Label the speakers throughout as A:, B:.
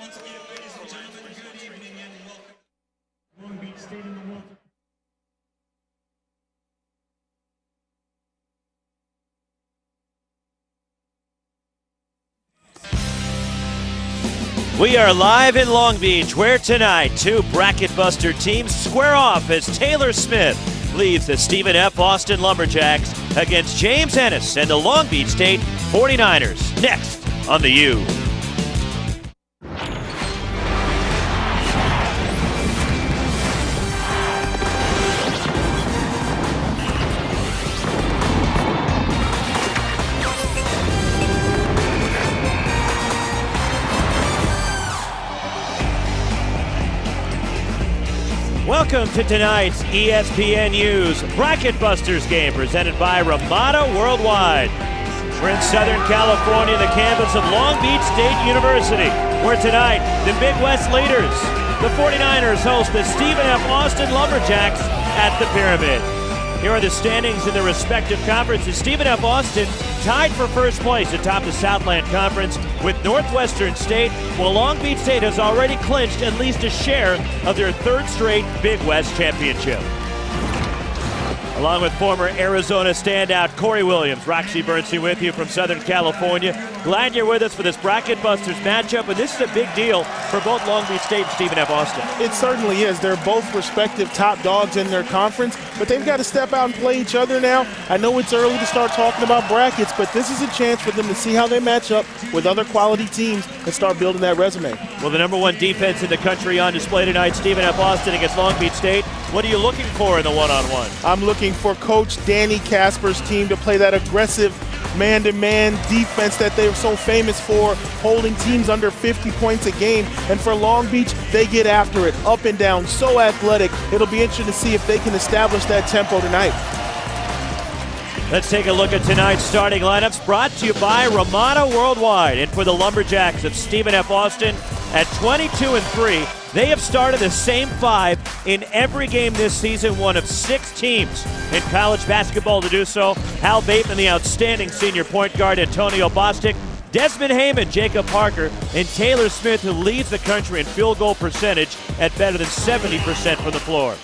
A: Once again, ladies and gentlemen, good evening and welcome. Long Beach State in the world.
B: We are live in Long Beach, where tonight two bracket buster teams square off as Taylor Smith leads the Stephen F. Austin Lumberjacks against James Ennis and the Long Beach State 49ers. Next on the U. Welcome to tonight's ESPNU's Bracket Busters game presented by Ramada Worldwide. We're in Southern California, the campus of Long Beach State University, where tonight the Big West leaders, the 49ers, host the Stephen F. Austin Lumberjacks at the Pyramid. Here are the standings in the respective conferences. Stephen F. Austin tied for first place atop the Southland Conference with Northwestern State, while Long Beach State has already clinched at least a share of their third straight Big West championship. Along with former Arizona standout Corey Williams, Roxy Bernstein with you from Southern California. Glad you're with us for this Bracket Busters matchup, and this is a big deal for both Long Beach State and Stephen F. Austin.
C: It certainly is. They're both respective top dogs in their conference, but they've got to step out and play each other now. I know it's early to start talking about brackets, but this is a chance for them to see how they match up with other quality teams and start building that resume.
B: Well, the number one defense in the country on display tonight, Stephen F. Austin against Long Beach State. What are you looking for in the one-on-one?
C: I'm looking for Coach Danny Casper's team to play that aggressive man-to-man defense that they're so famous for, holding teams under 50 points a game. And for Long Beach, they get after it, up and down, so athletic. It'll be interesting to see if they can establish that tempo tonight.
B: Let's take a look at tonight's starting lineups, brought to you by Ramada Worldwide. And for the Lumberjacks of Stephen F. Austin, at 22-3, they have started the same five in every game this season, one of 6 teams in college basketball to do so. Hal Bateman, the outstanding senior point guard, Antonio Bostic, Desmond Heyman, Jacob Parker, and Taylor Smith, who leads the country in field goal percentage at better than 70% from the floor.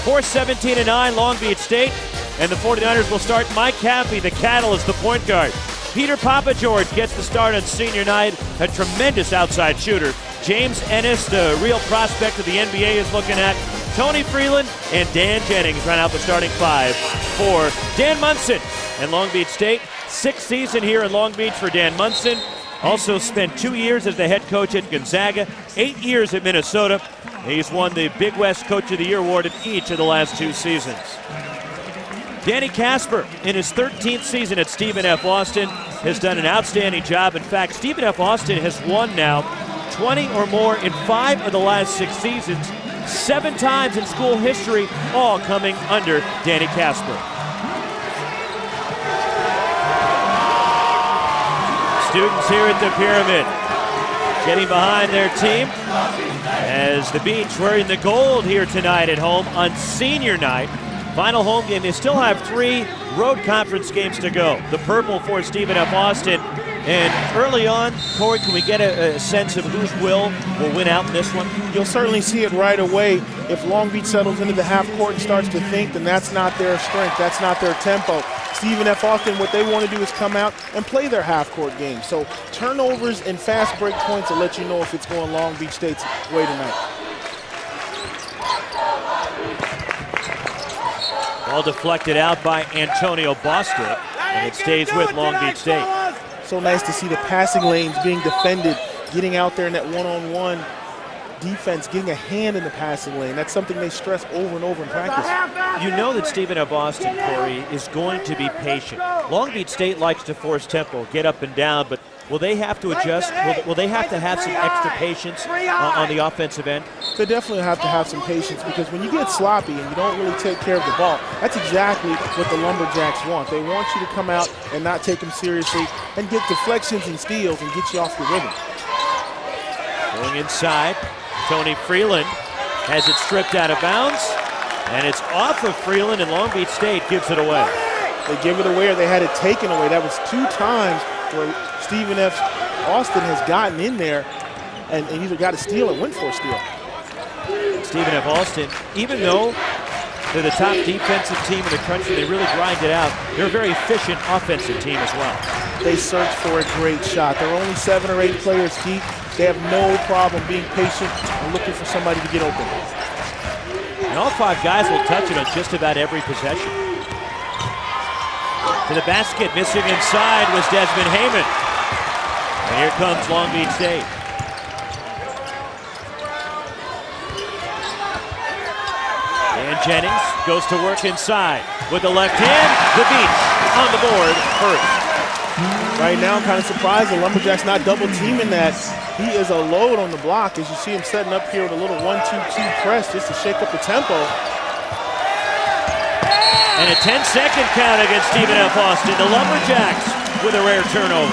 B: For 17-9, Long Beach State, and the 49ers will start Mike Caffey, the Cattle, as the point guard. Peter Papa George gets the start on senior night, a tremendous outside shooter. James Ennis, the real prospect of the NBA, is looking at. Tony Freeland and Dan Jennings run out the starting five for Dan Munson and Long Beach State. 6th season here in Long Beach for Dan Munson. Also spent 2 years as the head coach at Gonzaga, 8 years at Minnesota. He's won the Big West Coach of the Year award in each of the last 2 seasons. Danny Casper, in his 13th season at Stephen F. Austin, has done an outstanding job. In fact, Stephen F. Austin has won now 20 or more in 5 of the last 6 seasons, 7 times in school history, all coming under Danny Casper. Students here at the Pyramid getting behind their team as the Beach wearing the gold here tonight at home on senior night. Final home game. They still have 3 road conference games to go. The purple for Stephen F. Austin. And early on, Corey, can we get a sense of whose will win out in this one?
C: You'll certainly see it right away. If Long Beach settles into the half court and starts to think, then that's not their strength, that's not their tempo. Stephen F. Austin, what they want to do is come out and play their half court game. So turnovers and fast break points will let you know if it's going Long Beach State's way tonight.
B: Ball deflected out by Antonio Bostic, and it stays with Long Beach State.
C: So nice to see the passing lanes being defended, getting out there in that one-on-one defense, getting a hand in the passing lane. That's something they stress over and over in practice.
B: You know that Stephen F. Austin, Corey, is going to be patient. Long Beach State likes to force tempo, get up and down, but will they have to adjust? Will they have to have some extra patience on the offensive end?
C: They definitely have to have some patience, because when you get sloppy and you don't really take care of the ball, that's exactly what the Lumberjacks want. They want you to come out and not take them seriously and get deflections and steals and get you off your rhythm.
B: Going inside, Tony Freeland has it stripped out of bounds, and it's off of Freeland, and Long Beach State gives it away.
C: They give it away, or they had it taken away. That was 2 times where Stephen F. Austin has gotten in there and either got a steal or went for a steal.
B: Stephen F. Austin, even though they're the top defensive team in the country, they really grind it out. They're a very efficient offensive team as well.
C: They search for a great shot. They're only 7 or 8 players deep. They have no problem being patient and looking for somebody to get open.
B: And all 5 guys will touch it on just about every possession. To the basket, missing inside was Desmond Heyman. And here comes Long Beach State. Dan Jennings goes to work inside with the left hand. The Beach on the board first.
C: Right now, I'm kind of surprised the Lumberjacks not double teaming that. He is a load on the block, as you see him setting up here with a little 1-2-2 press just to shake up the tempo.
B: And a 10-second count against Stephen F. Austin. The Lumberjacks with a rare turnover.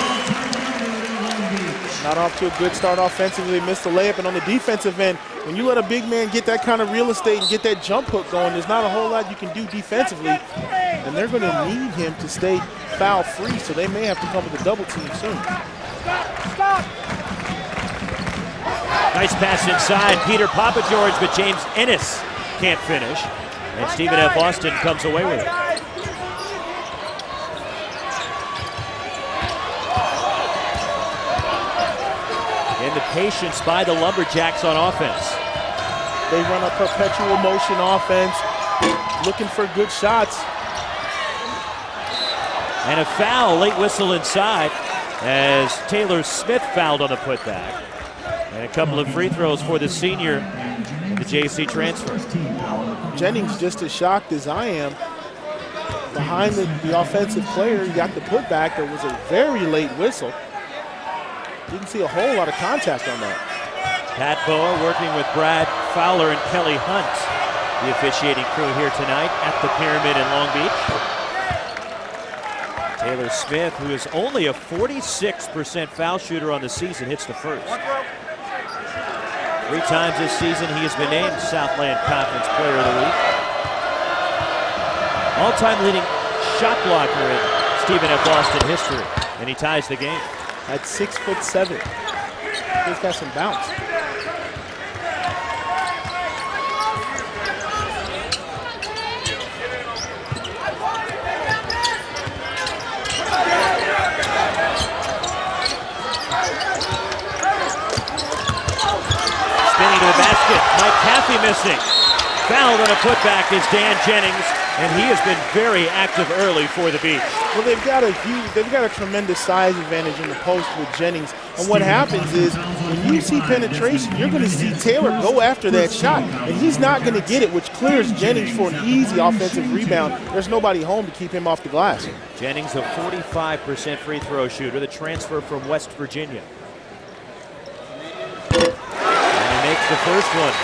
C: Not off to a good start offensively. They missed the layup. And on the defensive end, when you let a big man get that kind of real estate and get that jump hook going, there's not a whole lot you can do defensively. And they're going to need him to stay foul-free, so they may have to come with a double team soon.
D: Stop.
B: Nice pass inside, Peter Papageorge, but James Ennis can't finish. And Stephen F. Austin comes away with it. And the patience by the Lumberjacks on offense.
C: They run a perpetual motion offense, looking for good shots.
B: And a foul, late whistle inside, as Taylor Smith fouled on the putback. And a couple of free throws for the senior, the JC transfer.
C: Jennings just as shocked as I am. Behind the offensive player, you got the putback. There was a very late whistle. Didn't see a whole lot of contact on that.
B: Pat Boa working with Brad Fowler and Kelly Hunt, the officiating crew here tonight at the Pyramid in Long Beach. Taylor Smith, who is only a 46% foul shooter on the season, hits the first. 3 times this season he has been named Southland Conference Player of the Week. All-time leading shot blocker in Stephen F. Austin history, and he ties the game.
C: At 6'7". He's got some bounce.
B: Spinning to the basket, Mike Caffey missing. Fouled on a putback is Dan Jennings, and he has been very active early for the Beach.
C: Well, they've got a tremendous size advantage in the post with Jennings. And what happens is when you see penetration, you're going to see Taylor go after that shot, and he's not going to get it, which clears Jennings for an easy offensive rebound. There's nobody home to keep him off the glass.
B: Jennings, a 45% free throw shooter, the transfer from West Virginia. And he makes the first one.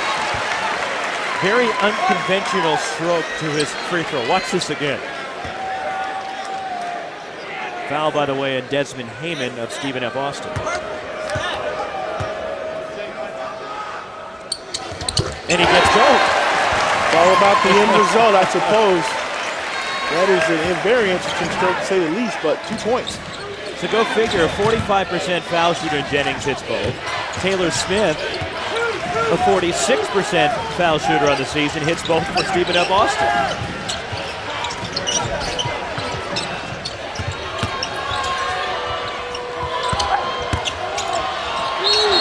B: Very unconventional stroke to his free throw. Watch this again. Foul, by the way, in Desmond Heyman of Stephen F. Austin. And he gets both.
C: It's all about the end result, I suppose. That is a very interesting stroke, to say the least, but 2 points.
B: So go figure, a 45% foul shooter in Jennings hits both. Taylor Smith, a 46% foul shooter on the season, hits both for Stephen F. Austin.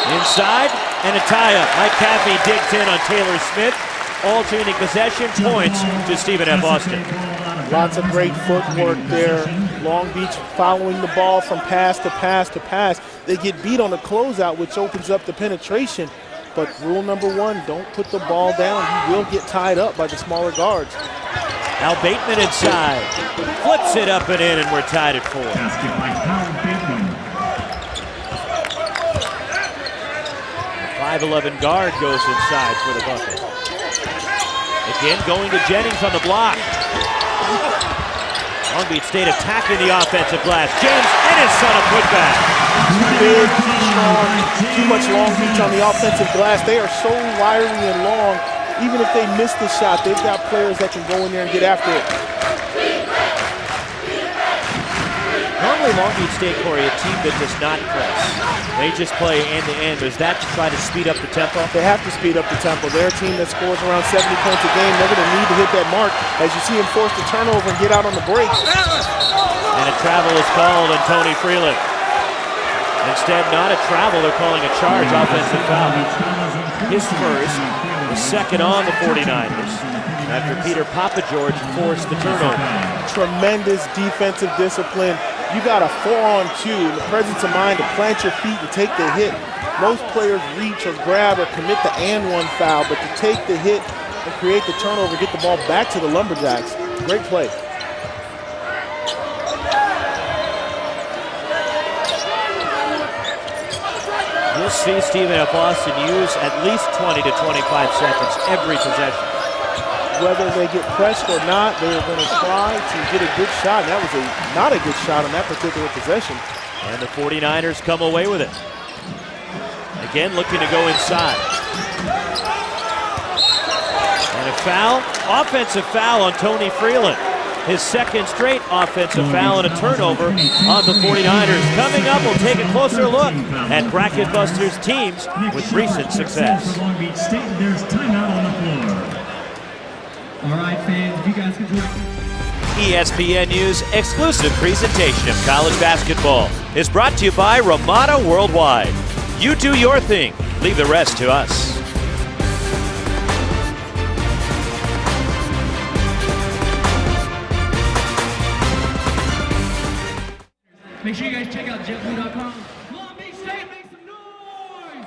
B: Inside, and a tie-up. Mike Caffey digs in on Taylor Smith. alternating possession, points to Stephen F. Austin.
C: Lots of great footwork there. Long Beach following the ball from pass to pass to pass. They get beat on the closeout, which opens up the penetration. But rule number one, don't put the ball down. You will get tied up by the smaller guards.
B: Al Bateman inside. Flips it up and in, and we're tied at 4.
A: Basket by Al Bateman.
B: 5'11" guard goes inside for the bucket. Again, going to Jennings on the block. Long Beach State attacking the offensive glass. James Ennis on a putback.
C: Big, strong, too much Long Beach on the offensive glass. They are so wiry and long. Even if they miss the shot, they've got players that can go in there and get after it.
B: Normally Long Beach State, Corey, a team that does not press. They just play end-to-end. Is that to try to speed up the tempo?
C: They have to speed up the tempo. They're a team that scores around 70 points a game. They're going to need to hit that mark as you see them force the turnover and get out on the break.
B: And a travel is called on Tony Freeland. Instead, not a travel, they're calling a charge, offensive foul. His first, the second on the 49ers, after Peter Papageorge forced the turnover.
C: Tremendous defensive discipline. You got a 4-on-2 and the presence of mind to plant your feet and take the hit. Most players reach or grab or commit the and-one foul, but to take the hit and create the turnover, get the ball back to the Lumberjacks, great play.
B: You'll see Stephen F. Austin use at least 20 to 25 seconds every possession.
C: Whether they get pressed or not, they're going to try to get a good shot. And that was not a good shot on that particular possession.
B: And the 49ers come away with it. Again, looking to go inside. And a foul, offensive foul on Tony Freeland. His second straight offensive foul and a turnover on the 49ers. Coming up, we'll take a closer look at Bracket Busters teams with recent success.
A: Long Beach State, there's timeout on the floor. All right, fans, if you guys can join.
B: ESPN News exclusive presentation of college basketball is brought to you by Ramada Worldwide. You do your thing, leave the rest to us.
E: Make sure you guys check out JetBlue.com. Long Beach State, make some noise!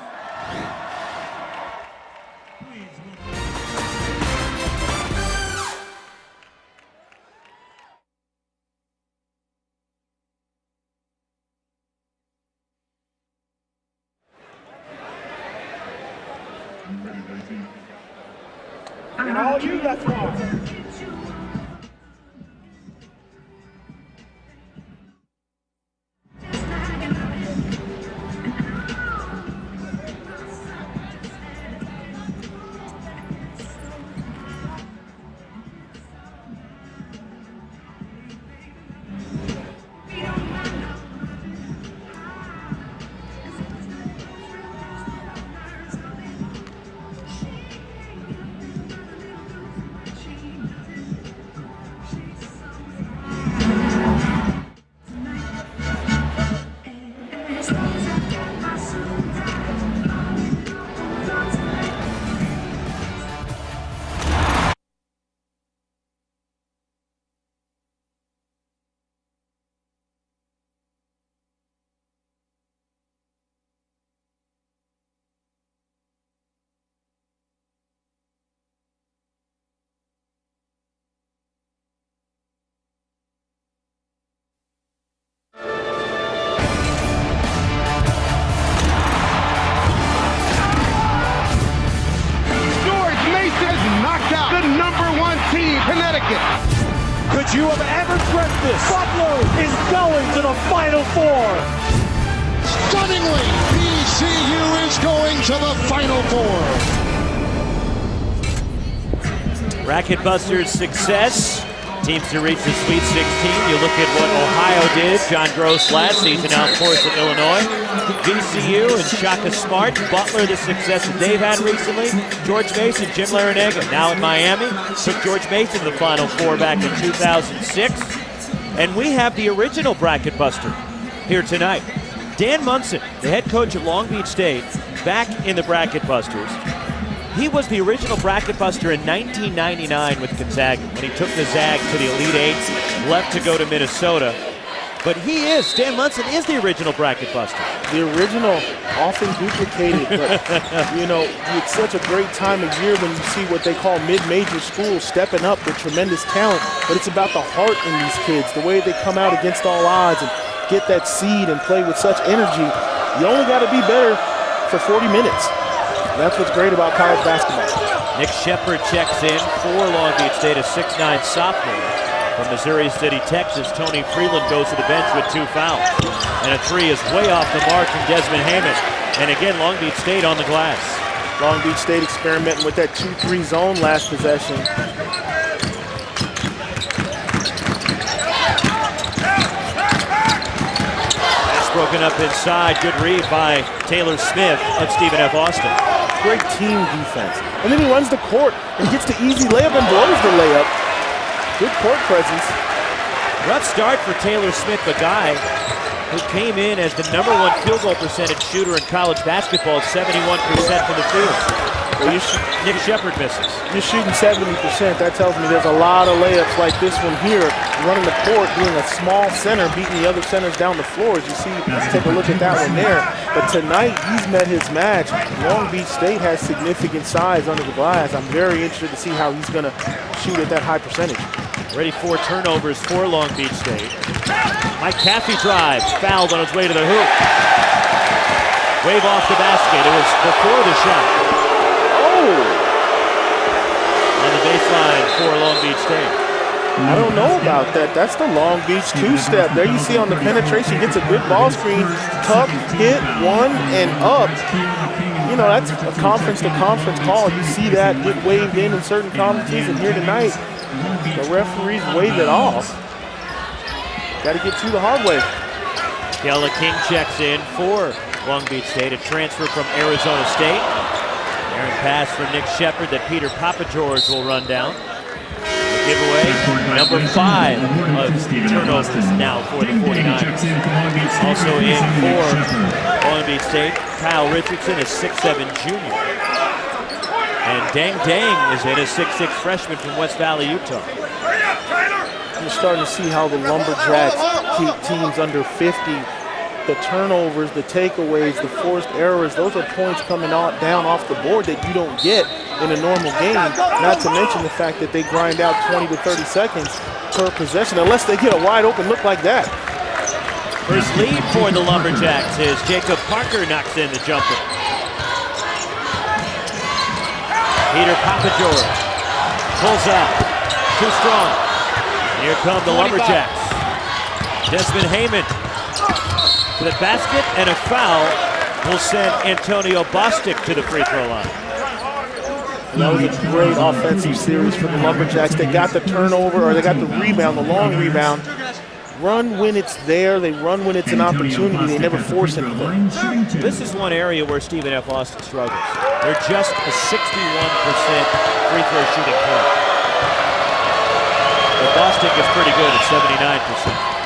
D: And all you, that's wrong.
F: Connecticut.
D: Could you have ever dreamt this? Butler is going to the Final Four.
F: Stunningly, BCU is going to the Final Four.
B: Bracket Busters success. Teams to reach the Sweet 16. You look at what Ohio did. John Gross last season out, of course, at Illinois. VCU and Shaka Smart. Butler, the success that they've had recently. George Mason, Jim Larinaga, now in Miami. Took George Mason to the Final Four back in 2006. And we have the original Bracket Buster here tonight. Dan Munson, the head coach of Long Beach State, back in the Bracket Busters. He was the original bracket buster in 1999 with Gonzaga when he took the Zag to the Elite Eight, left to go to Minnesota. But Dan Munson is the original bracket buster.
C: The original, often duplicated, but you know, it's such a great time of year when you see what they call mid-major schools stepping up with tremendous talent, but it's about the heart in these kids, the way they come out against all odds and get that seed and play with such energy. You only got to be better for 40 minutes. That's what's great about college basketball.
B: Nick Shepard checks in for Long Beach State, a 6'9" sophomore. From Missouri City, Texas, Tony Freeland goes to the bench with 2 fouls. And a 3 is way off the mark from Desmond Heyman. And again, Long Beach State on the glass.
C: Long Beach State experimenting with that 2-3 zone last possession.
B: That's broken up inside. Good read by Taylor Smith of Stephen F. Austin.
C: Great team defense. And then he runs the court and gets the easy layup and blows the layup. Good court presence.
B: Rough start for Taylor Smith, the guy who came in as the #1 field goal percentage shooter in college basketball, 71% from the field.
C: Well,
B: Nick Shepard misses.
C: You're shooting 70%. That tells me there's a lot of layups like this one here. Running the court, being a small center, beating the other centers down the floor. As you see, let's take a look at that one there. But tonight, he's met his match. Long Beach State has significant size under the glass. I'm very interested to see how he's going to shoot at that high percentage.
B: Ready for turnovers for Long Beach State. Mike Caffey drives, fouled on his way to the hoop. Wave off the basket. It was before the shot. On the baseline for Long Beach State.
C: I don't know about that. That's the Long Beach two-step. There you see on the penetration, gets a good ball screen, tuck, hit, one, and up. You know, that's a conference-to-conference call. You see that get waved in certain conferences, and here tonight, the referees wave it off. Got to get to the hard way.
B: Kella King checks in for Long Beach State, a transfer from Arizona State. Aaron pass for Nick Shepard that Peter Papageorge will run down. The giveaway, number 5 of turnovers now for the 49ers. Also in for Long Beach State, Kyle Richardson, a 6'7" junior. And Dang Dang is in, a 6'6" freshman from West Valley, Utah.
C: You're starting to see how the Lumberjacks keep teams under 50. The turnovers, the takeaways, the forced errors, those are points coming down off the board that you don't get in a normal game. Not to mention the fact that they grind out 20 to 30 seconds per possession, unless they get a wide open look like that.
B: First lead for the Lumberjacks is Jacob Parker knocks in the jumper. Peter Papageorge pulls out, too strong. Here come the Lumberjacks. Desmond Heyman to the basket, and a foul will send Antonio Bostic to the free throw line.
C: That was a great offensive series for the Lumberjacks. They got the turnover, or they got the rebound, the long rebound. Run when it's there, they run when it's an opportunity, they never force anything.
B: This is one area where Stephen F. Austin struggles. They're just a 61% free throw shooting club. But Bostic is pretty good at 79%.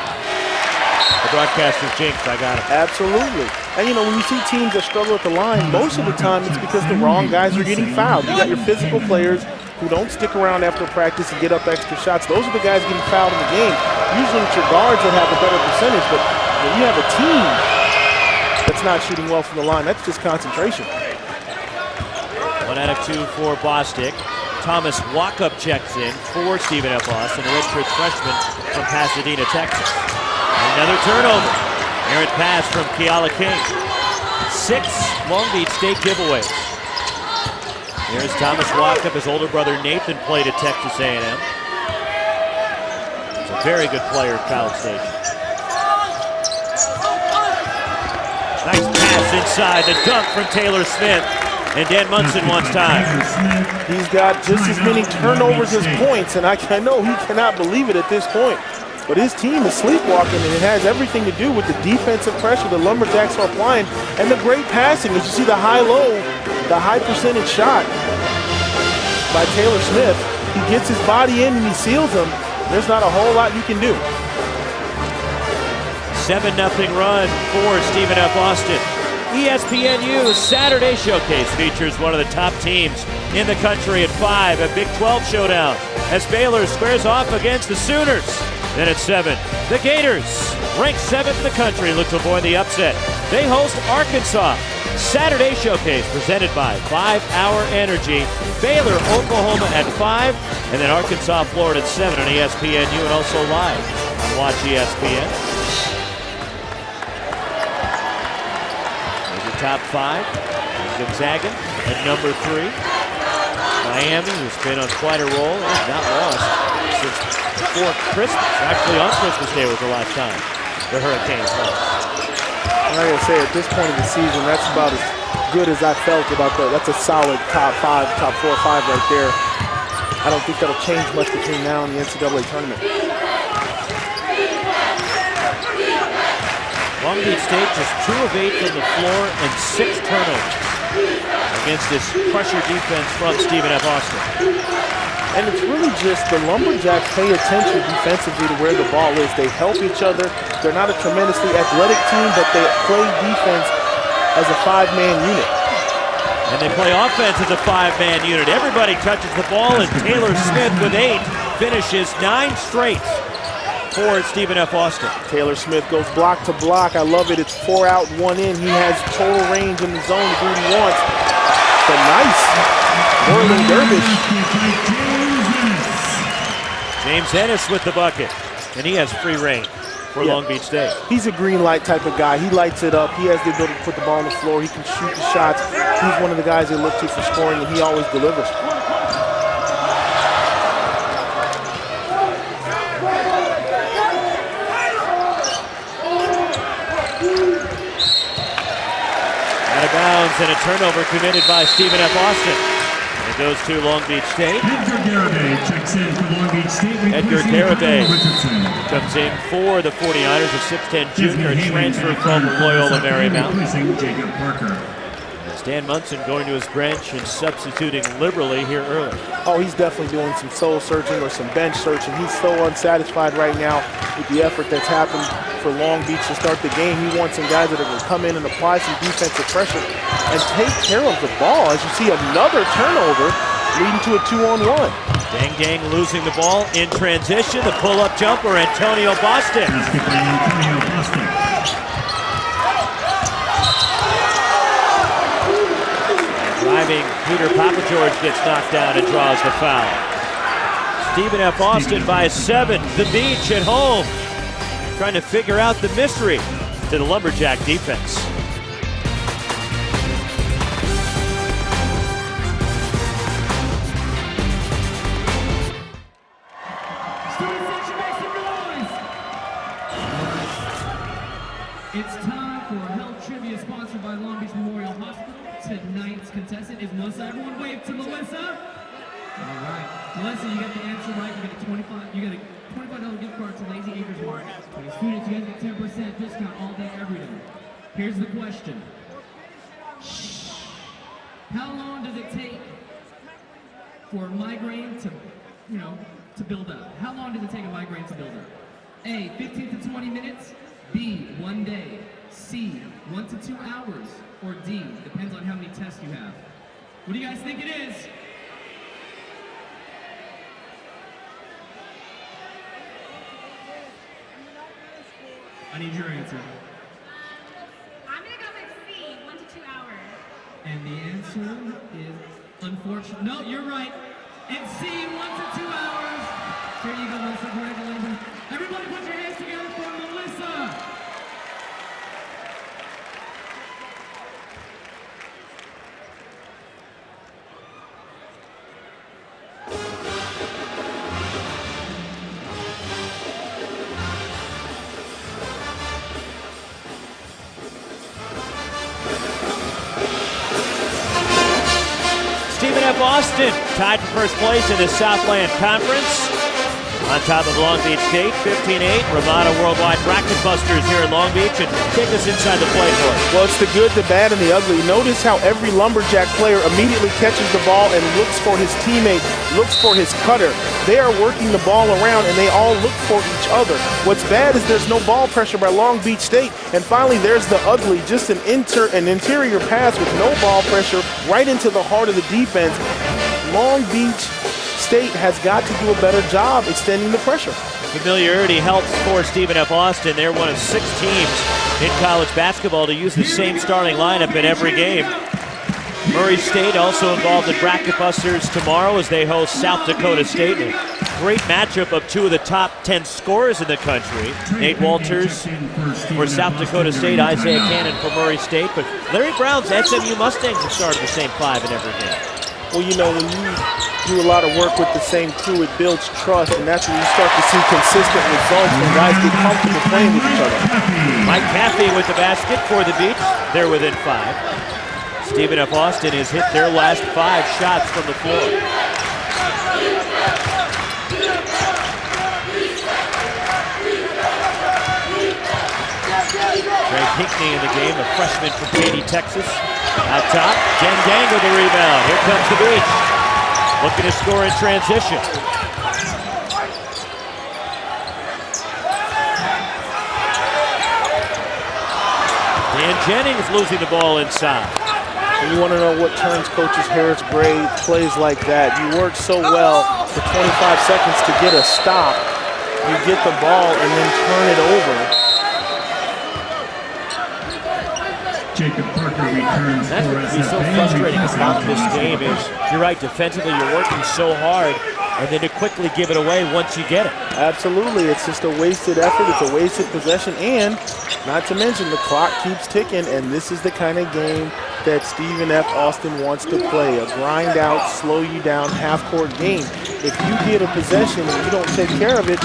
B: The broadcaster's jinxed, I got it.
C: Absolutely. And you know, when you see teams that struggle at the line, most of the time it's because the wrong guys are getting fouled. You got your physical players who don't stick around after practice and get up extra shots. Those are the guys getting fouled in the game. Usually it's your guards that have a better percentage, but when you have a team that's not shooting well from the line, that's just concentration.
B: 1 out of 2 for Bostic. Thomas Walkup checks in for Stephen F. Austin, a redshirt freshman from Pasadena, Texas. Another turnover. Errant pass from Keala King. 6 Long Beach State giveaways. Here's Thomas Walkup. His older brother Nathan played at Texas A&M. He's a very good player at College Station. Nice pass inside. The dunk from Taylor Smith. And Dan Munson wants time.
C: He's got just as many turnovers as points, and I know he cannot believe it at this point. But his team is sleepwalking, and it has everything to do with the defensive pressure the Lumberjacks are applying and the great passing. As you see the high-low, the high percentage shot by Taylor Smith. He gets his body in and he seals them. There's not a whole lot you can do.
B: 7-0 run for Stephen F. Austin. ESPNU's Saturday Showcase features one of the top teams in the country at 5, a Big 12 showdown as Baylor squares off against the Sooners. Then at 7, the Gators, ranked 7th in the country, look to avoid the upset. They host Arkansas. Saturday Showcase presented by 5 Hour Energy. Baylor, Oklahoma at 5, and then Arkansas, Florida at 7 on ESPNU and also live on Watch ESPN. There's your top 5. Gonzaga at number 3. Miami, who's been on quite a roll, has not lost since before Christmas. Actually, on Christmas Day was the last time the Hurricanes lost.
C: Like I say, at this point of the season, that's about as good as I felt about that. That's a solid top 5, top 4 or 5 right there. I don't think that'll change much between now and the NCAA tournament.
B: Long Beach State just 2 of 8 from the floor and 6 turnovers against this pressure defense from Stephen F. Austin.
C: And it's really just the Lumberjacks pay attention defensively to where the ball is. They help each other. They're not a tremendously athletic team, but they play defense as a 5-man unit.
B: And they play offense as a 5-man unit. Everybody touches the ball, and Taylor Smith with 8 finishes 9 straight for Stephen F. Austin.
C: Taylor Smith goes block to block. I love it. It's 4 out, 1 in. He has total range in the zone to do what he wants. So nice. Orlin Dervish.
B: James Ennis with the bucket, and he has free reign for Long Beach State.
C: He's a green light type of guy. He lights it up. He has the ability to put the ball on the floor. He can shoot the shots. He's one of the guys they look to for scoring, and he always delivers.
B: Out of bounds, and a turnover committed by Stephen F. Austin. It goes to Long Beach State.
A: Edgar Garibay checks in for Long Beach State.
B: Edgar Garibay comes in for the 49ers, a 6'10 junior, a transfer from Loyola Marymount.
A: Jacob Parker.
B: Dan Munson going to his bench and substituting liberally here early.
C: Oh, he's definitely doing some soul searching or some bench searching. He's so unsatisfied right now with the effort that's happened for Long Beach to start the game. He wants some guys that are going to come in and apply some defensive pressure and take care of the ball. As you see, another turnover leading to a 2-on-1.
B: Dang Gang losing the ball in transition. The pull-up jumper, Antonio Bostic. Driving, Peter Papageorge gets knocked down and draws the foul. Stephen F. Austin by 7. The Beach at home, trying to figure out the mystery to the Lumberjack defense.
E: It's time for health trivia sponsored by Long Beach Memorial Hospital. Tonight's contestant is Melissa. Everyone wave to Melissa. All right. Melissa, you got the answer right. You got a $25 gift card to Lazy Acres Mart. For the students, you guys get 10% discount all day, every day. Here's the question. How long does it take for a migraine to build up? How long does it take a migraine to build up? A, 15 to 20 minutes. B, 1 day. C, 1 to 2 hours. Or D, depends on how many tests you have. What do you guys think it is? I need your answer.
G: I'm gonna go with C, 1 to 2 hours.
E: And the answer is unfortunate. No, you're right. It's C, 1 to 2 hours. Here you go, Melissa. Congratulations. Everybody put your hands together for Melissa.
B: Stephen F. Austin tied for first place in the Southland Conference. On top of Long Beach State, 15-8. Ramada Worldwide Bracket Busters here in Long Beach, and take us inside the playbook.
C: Well, it's the good, the bad, and the ugly. Notice how every Lumberjack player immediately catches the ball and looks for his teammate looks for his cutter. They are working the ball around, and they all look for each other. What's bad is there's no ball pressure by Long Beach State. And finally, there's the ugly, just an interior pass with no ball pressure right into the heart of the defense. Long Beach State has got to do a better job extending the pressure.
B: Familiarity helps for Stephen F. Austin. They're one of 6 teams in college basketball to use the same starting lineup in every game. Murray State also involved in bracket busters tomorrow as they host South Dakota State. A great matchup of 2 of the top 10 scorers in the country. Nate Walters for South Dakota State, Isaiah Cannon for Murray State. But Larry Brown's SMU Mustangs have started the same 5 in every game.
C: Well, you know, when you do a lot of work with the same crew, it builds trust, and that's when you start to see consistent results when guys get comfortable playing with each other.
B: Mike Caffey with the basket for the Beach. They're within 5. Stephen F. Austin has hit their last 5 shots from the floor. Trey Pinckney in the game, a freshman from Katy, Texas. Out top, Deng with the rebound. Here comes the Beach. Looking to score in transition. Dan Jennings losing the ball inside.
C: And you want to know what turns coaches Harris grade plays like that. You work so well for 25 seconds to get a stop. You get the ball and then turn it over.
A: Jacob Parker returns.
B: That's what would be so frustrating about this game is, you're right, defensively you're working so hard, and then to quickly give it away once you get it.
C: Absolutely, it's just a wasted effort, it's a wasted possession, and not to mention the clock keeps ticking, and this is the kind of game that Stephen F. Austin wants to play, a grind out, slow you down, half-court game. If you get a possession and you don't take care of it,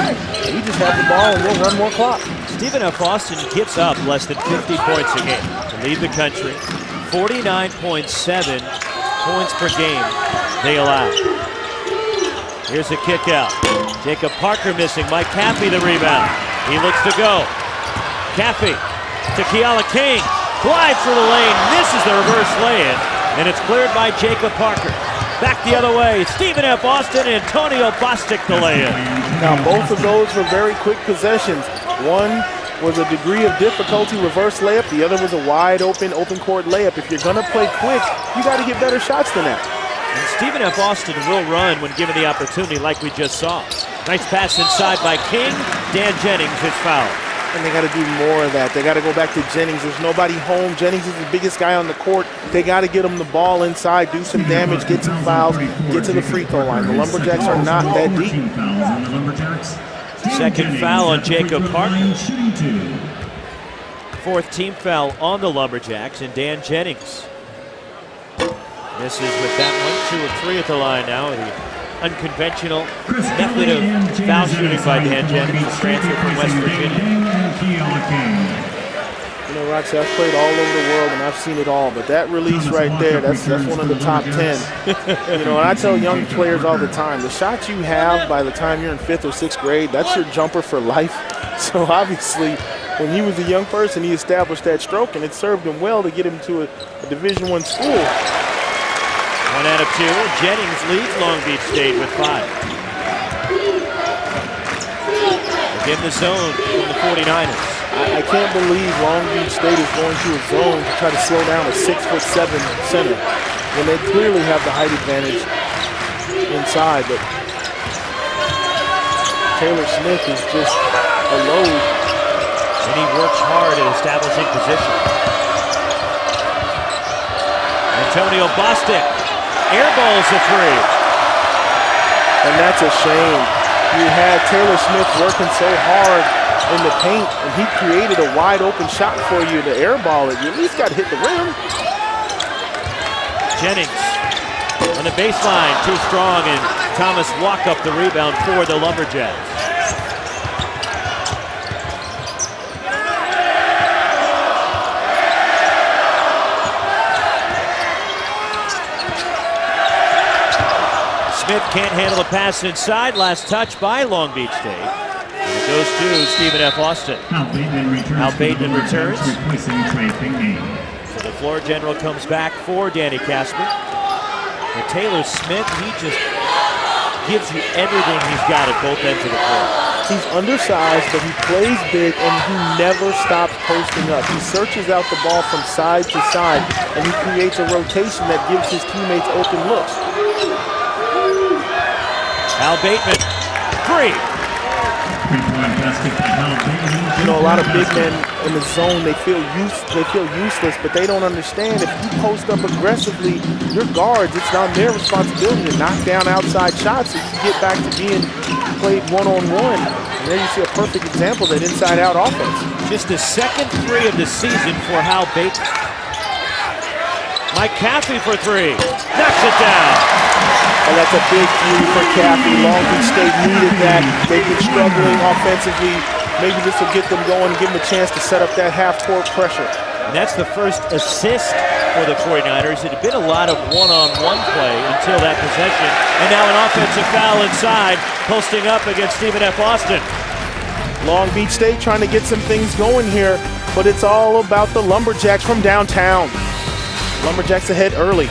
C: you just have the ball and we'll run more clock.
B: Stephen F. Austin gives up less than 50 points a game to lead the country. 49.7 points per game they allow. Here's a kick out. Jacob Parker missing. Mike Caffey the rebound. He looks to go. Caffey to Keala King. Glides through the lane. Misses the reverse lay-in. And it's cleared by Jacob Parker. Back the other way. Stephen F. Austin and Antonio Bostic the lay-in.
C: Now both of those were very quick possessions. One was a degree of difficulty reverse layup. The other was a wide open court layup. If you're gonna play quick, you gotta get better shots than that.
B: And Stephen F. Austin will run when given the opportunity like we just saw. Nice pass inside by King. Dan Jennings is fouled.
C: And they gotta do more of that. They gotta go back to Jennings. There's nobody home. Jennings is the biggest guy on the court. They gotta get him the ball inside, do some damage, get some fouls, get to the free throw line. The Lumberjacks are not that deep.
B: Second foul on Jacob Parker. 4th team foul on the Lumberjacks, and Dan Jennings misses with that one. 2 of 3 at the line now. The unconventional method of foul shooting by Dan Jennings, transfer from West Virginia.
C: You know, Roxy, I've played all over the world and I've seen it all, but that release right there, that's one of the top 10. You know, and I tell young players all the time, the shots you have by the time you're in 5th or 6th grade, that's your jumper for life. So obviously, when he was a young person, he established that stroke, and it served him well to get him to a Division I school.
B: 1 out of 2. Jennings leads Long Beach State with 5. Again, the zone from the 49ers.
C: I can't believe Long Beach State is going to a zone to try to slow down a 6'7" center when they clearly have the height advantage inside. But Taylor Smith is just a load.
B: And he works hard at establishing position. Antonio Bostic airballs the 3.
C: And that's a shame. You had Taylor Smith working so hard in the paint, and he created a wide open shot for you to airball it. You at least got to hit the rim.
B: Jennings on the baseline, too strong, and Thomas walk up the rebound for the Lumberjacks. Smith can't handle the pass inside. Last touch by Long Beach State. And it goes to Stephen F. Austin. Al Bateman returns. So the floor general comes back for Danny Casper. And Taylor Smith, he just gives you everything he's got at both ends of the court.
C: He's undersized, but he plays big, and he never stops posting up. He searches out the ball from side to side, and he creates a rotation that gives his teammates open looks.
B: Al Bateman, 3.
C: You know, a lot of big men in the zone, they feel useless, but they don't understand if you post up aggressively, your guards, it's not their responsibility to knock down outside shots so you can get back to being played one-on-one. And there you see a perfect example of that inside-out offense.
B: Just the second 3 of the season for Hal Bateman. Mike Caffey for 3. Knocks it down.
C: And that's a big 3 for Caffey. Long Beach State needed that. They've been struggling offensively. Maybe this will get them going, give them a chance to set up that half-court pressure.
B: And that's the first assist for the 49ers. It had been a lot of one-on-one play until that possession. And now an offensive foul inside, posting up against Stephen F. Austin.
C: Long Beach State trying to get some things going here, but it's all about the Lumberjacks from downtown. Lumberjacks ahead early.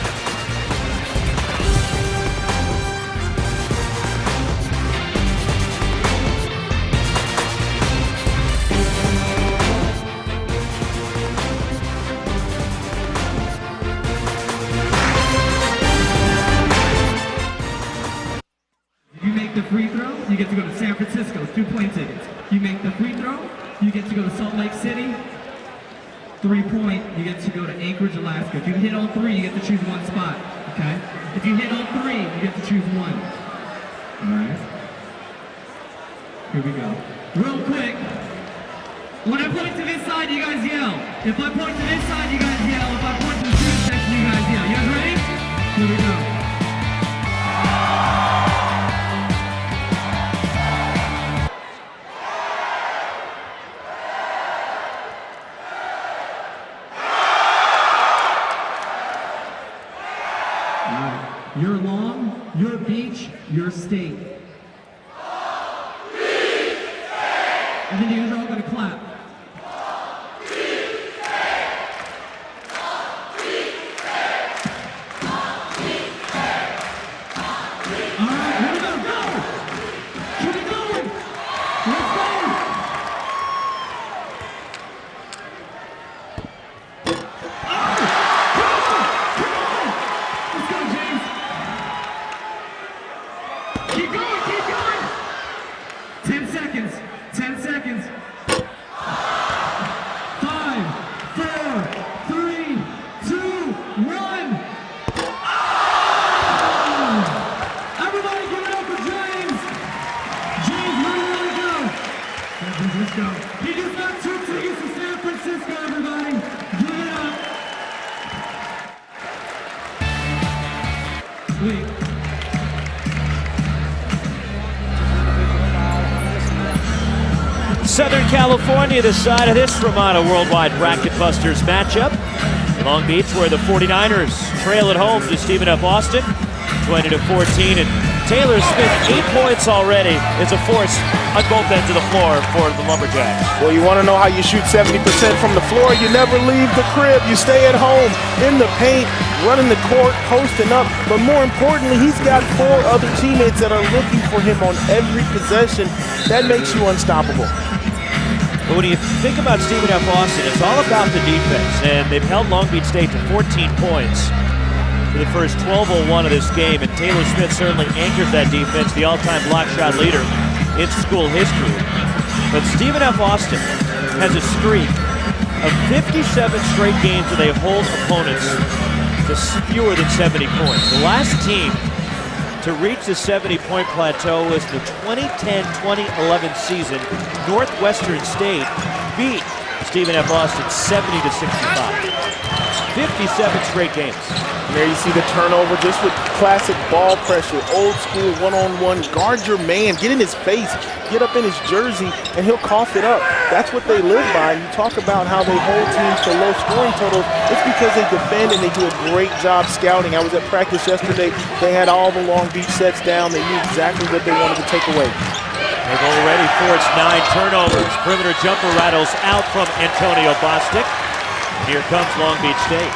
E: You make the free throw, you get to go to San Francisco, 2 plane tickets. You make the free throw, you get to go to Salt Lake City. 3-point, you get to go to Anchorage, Alaska. If you hit all 3, you get to choose 1 spot, okay? If you hit all 3, you get to choose 1. All right? Here we go. Real quick, when I point to this side, you guys yell. If I point to this side, you guys yell. If I point to the student section, you guys yell. You guys ready? Here we go. Your lawn, your beach, your state. And then you guys are all going to clap. All right, here we go, go! Keep it going! Let's go! Keep going, keep going! 10 seconds, 10 seconds. 5, 4, 3, 2, 1. Oh! Everybody give it up for James! James, where do you want to go? San Francisco. He just got 2 tickets to San Francisco, everybody. Give it up. Sweet.
B: Southern California, the side of this Ramada Worldwide Bracket Busters matchup. Long Beach, where the 49ers trail at home to Stephen F. Austin, 20-14, and Taylor Smith, 8 points already, is a force on both ends of the floor for the Lumberjacks.
C: Well, you want to know how you shoot 70% from the floor? You never leave the crib. You stay at home, in the paint, running the court, posting up. But more importantly, he's got 4 other teammates that are looking for him on every possession. That makes you unstoppable.
B: But when you think about Stephen F. Austin, it's all about the defense, and they've held Long Beach State to 14 points for the first 12:01 of this game, and Taylor Smith certainly anchors that defense, the all-time block shot leader in school history. But Stephen F. Austin has a streak of 57 straight games where they hold opponents to fewer than 70 points. The last team to reach the 70-point plateau was the 2010-2011 season. Northwestern State beat Stephen F. Austin 70-65. 57 straight games.
C: And there you see the turnover just with classic ball pressure, old school one-on-one, guard your man, get in his face, get up in his jersey, and he'll cough it up. That's what they live by. And you talk about how they hold teams to low scoring totals. It's because they defend and they do a great job scouting. I was at practice yesterday. They had all the Long Beach sets down. They knew exactly what they wanted to take away.
B: They've already forced 9 turnovers. Perimeter jumper rattles out from Antonio Bostic. Here comes Long Beach State.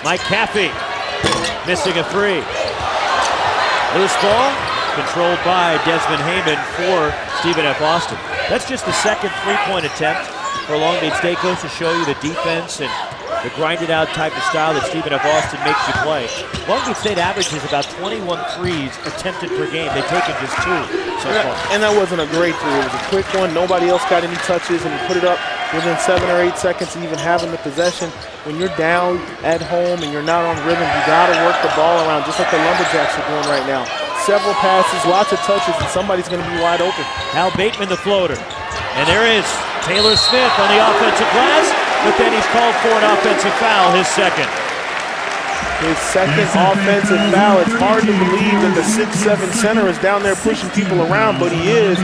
B: Mike Caffey missing a 3. Loose ball, controlled by Desmond Heyman for Stephen F. Austin. That's just the second three-point attempt for Long Beach State. Goes to show you the defense and the grinded-out type of style that Stephen F. Austin makes you play. Long Beach State averages about 21 threes attempted per game. They've taken just 2 so far.
C: And that wasn't a great three. It was a quick one. Nobody else got any touches, and he put it up within 7 or 8 seconds of even having the possession. When you're down at home and you're not on rhythm, you got to work the ball around, just like the Lumberjacks are doing right now. Several passes, lots of touches, and somebody's going to be wide open.
B: Hal Bateman, the floater. And there is Taylor Smith on the offensive glass, but then he's called for an offensive foul, his second.
C: His second offensive foul. It's hard to believe that the 6'7" center is down there pushing people around, but he is.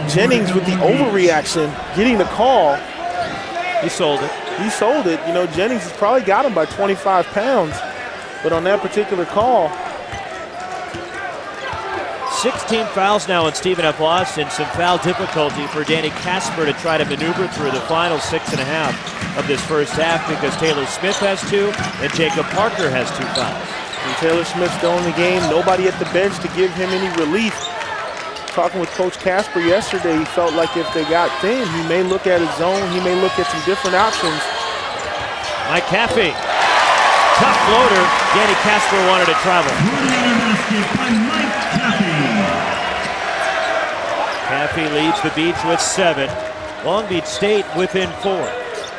C: Jennings with the overreaction, getting the call.
B: He sold it.
C: He sold it. You know, Jennings has probably got him by 25 pounds, but on that particular call.
B: 16 fouls now on Stephen F. Austin. Some foul difficulty for Danny Casper to try to maneuver through the final 6.5 of this first half because Taylor Smith has 2 and Jacob Parker has 2 fouls.
C: And Taylor Smith's still in the game. Nobody at the bench to give him any relief. Talking with Coach Casper yesterday, he felt like if they got thin, he may look at his zone. He may look at some different options.
B: Mike Caffey. Tough floater. Danny Casper wanted to travel. Caffey leads the Beach with 7. Long Beach State within 4.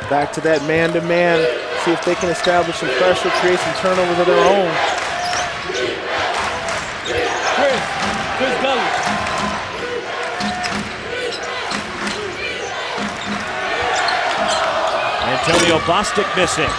C: Back to that man-to-man. See if they can establish some pressure, create some turnovers of their own.
B: Chris Gully. Antonio Bostic missing.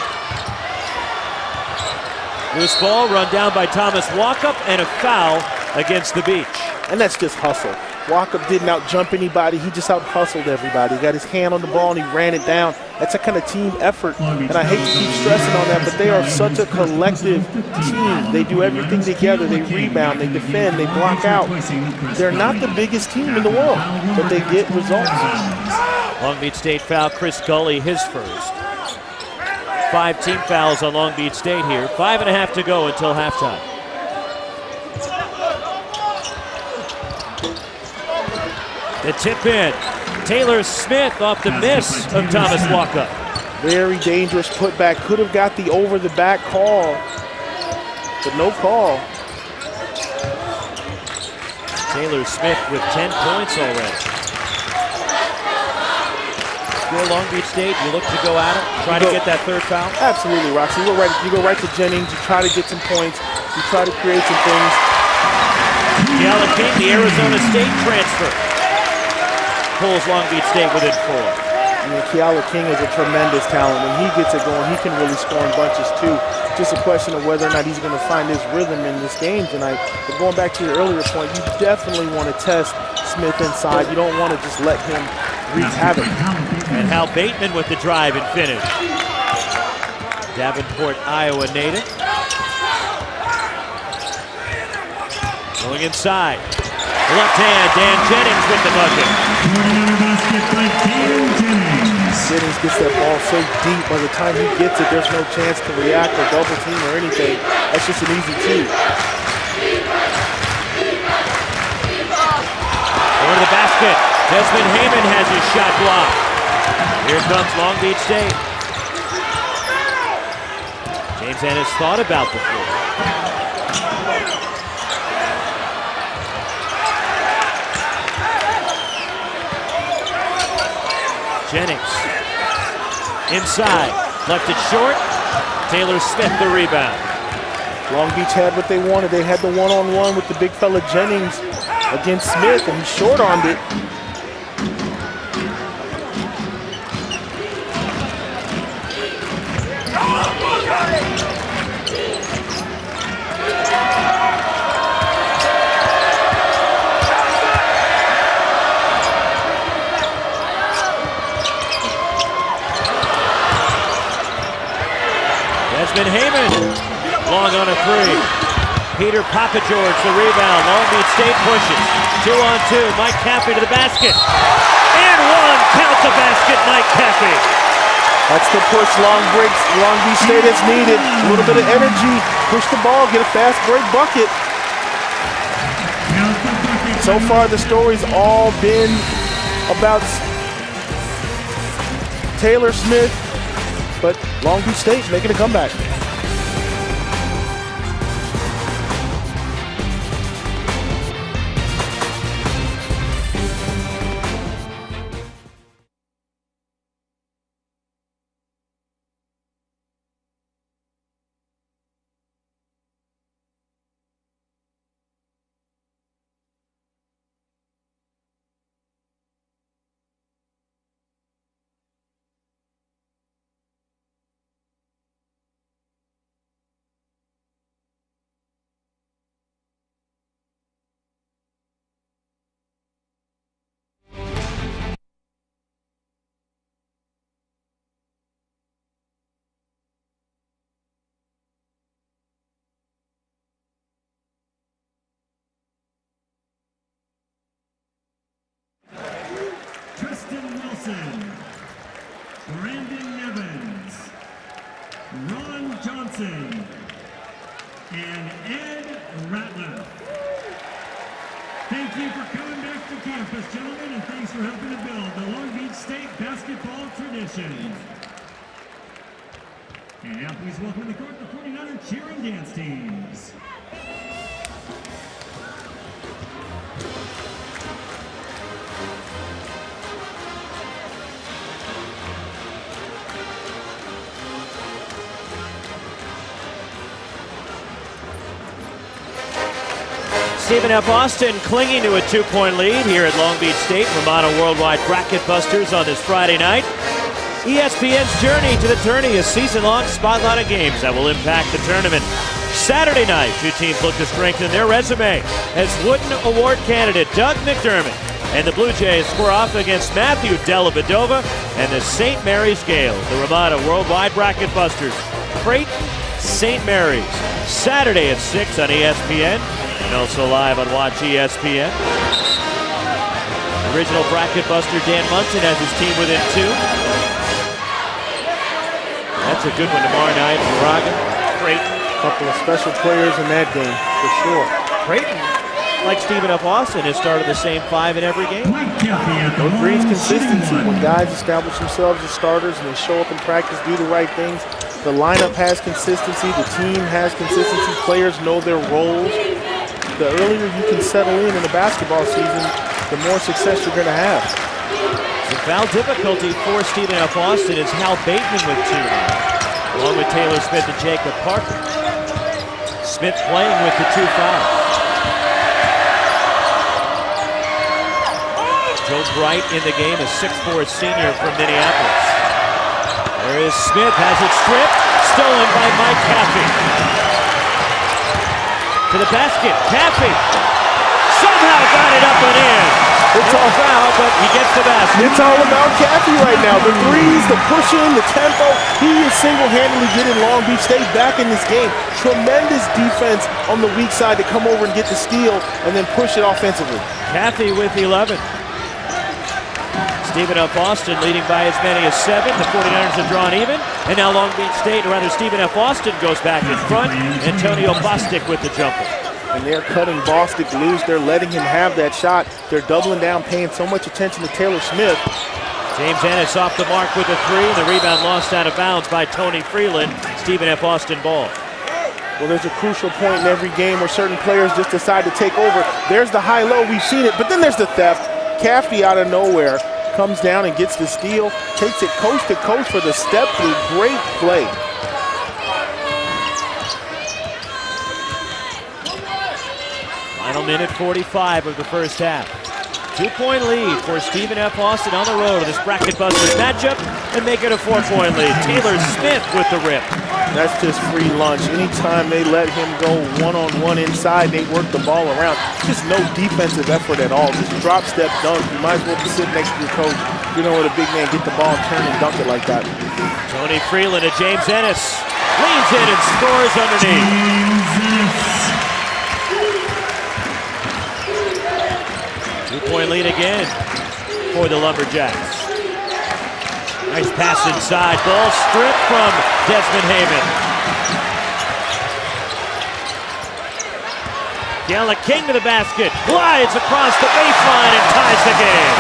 B: Loose ball run down by Thomas Walkup and a foul against the Beach.
C: And that's just hustle. Walkup didn't out-jump anybody. He just out-hustled everybody. He got his hand on the ball and he ran it down. That's a kind of team effort. And I hate to keep stressing on that, but they are such a collective team. They do everything together. They rebound, they defend, they block out. They're not the biggest team in the world, but they get results.
B: Long Beach State foul, Chris Gully, his first. 5 team fouls on Long Beach State here. 5.5 to go until halftime. The tip in. Taylor Smith off the miss of Thomas Walkup.
C: Very dangerous putback. Could have got the over-the-back call, but no call.
B: Taylor Smith with 10 points already. You're Long Beach State, you look to go at it, try to get that third foul?
C: Absolutely, Roxy. You go right to Jennings, you try to get some points, you try to create some things.
B: Keala King, the Arizona State transfer, pulls Long Beach State within 4.
C: I mean, Keala King is a tremendous talent. When he gets it going, he can really score in bunches too. Just a question of whether or not he's going to find his rhythm in this game tonight. But going back to your earlier point, you definitely want to test Smith inside. You don't want to just let him wreak havoc.
B: And Hal Bateman with the drive and finish. Davenport, Iowa native. Going inside. Left hand, Dan Jennings with the bucket.
C: Jennings gets that ball so deep, by the time he gets it, there's no chance to react or double team or anything. That's just an easy two.
B: Over to the basket. Desmond Heyman has his shot blocked. Here comes Long Beach State. James Ennis thought about the floor. Jennings inside, left it short. Taylor Smith the rebound.
C: Long Beach had what they wanted. They had the one-on-one with the big fella Jennings against Smith, and he short-armed it.
B: Desmond Heyman, long on a 3. Peter Papageorge, the rebound. Long Beach State pushes. 2-on-2. Mike Caffey to the basket. And one. Count the basket, Mike Caffey.
C: That's the push Long Beach State has needed. A little bit of energy. Push the ball, get a fast break bucket. So far, the story's all been about Taylor Smith, but Long Beach State making a comeback.
A: Brandon Evans, Ron Johnson, and Ed Ratliff. Thank you for coming back to campus, gentlemen, and thanks for helping to build the Long Beach State basketball tradition. And now please welcome to the court the 49er cheer and dance teams.
B: Stephen F. Austin clinging to a 2-point lead here at Long Beach State. Romano Worldwide Bracket Busters on this Friday night. ESPN's journey to the tourney, a season-long spotlight of games that will impact the tournament. Saturday night, two teams look to strengthen their resume as Wooden Award candidate Doug McDermott and the Blue Jays square off against Matthew Dellavedova and the St. Mary's Gales. The Romano Worldwide Bracket Busters, Creighton, St. Mary's, Saturday at 6 on ESPN. And also live on Watch ESPN. Original bracket buster Dan Munson has his team within 2. That's a good one tomorrow night. Moraga, Creighton.
C: A couple of special players in that game, for sure.
B: Creighton, like Stephen F. Austin, has started the same 5 in every game.
C: It breeds consistency when guys establish themselves as starters and they show up in practice, do the right things. The lineup has consistency. The team has consistency. Players know their roles. The earlier you can settle in the basketball season, the more success you're going to have.
B: The foul difficulty for Stephen F. Austin is Hal Bateman with 2, along with Taylor Smith and Jacob Parker. Smith playing with the 2 fouls. Joe Bright in the game, a 6'4" senior from Minneapolis. There is Smith, has it stripped, stolen by Mike Caffey. To the basket, Caffey somehow got it up and in. It's all foul, but he gets the basket.
C: It's all about Caffey right now. The threes, the pushing, the tempo. He is single-handedly getting Long Beach State back in this game. Tremendous defense on the weak side to come over and get the steal and then push it offensively.
B: Caffey with 11. Stephen F. Austin leading by as many as 7. The 49ers have drawn even. And now Long Beach State, or rather Stephen F. Austin goes back in front. Antonio Bostic with the jumper.
C: And they're cutting Bostic loose. They're letting him have that shot. They're doubling down, paying so much attention to Taylor Smith.
B: James Ennis off the mark with a 3. The rebound lost out of bounds by Tony Freeland. Stephen F. Austin ball.
C: Well, there's a crucial point in every game where certain players just decide to take over. There's the high-low. We've seen it. But then there's the theft. Caffey out of nowhere comes down and gets the steal, takes it coast to coast for the step through. Great play.
B: Final minute 45 of the first half. 2-point lead for Stephen F. Austin on the road in this bracket busters matchup and make it a 4-point lead. Taylor Smith with the rip.
C: That's just free lunch. Anytime they let him go one-on-one inside, they work the ball around. Just no defensive effort at all. Just drop step dunk. You might as well be sitting next to your coach. You know what, a big man get the ball, turn and dunk it like that.
B: Tony Freeland to James Ennis. Leans in and scores underneath. 2-point lead again for the Lumberjacks. Nice pass inside. Ball stripped from Desmond Hayman. Keala King to the basket, glides across the baseline and ties the game.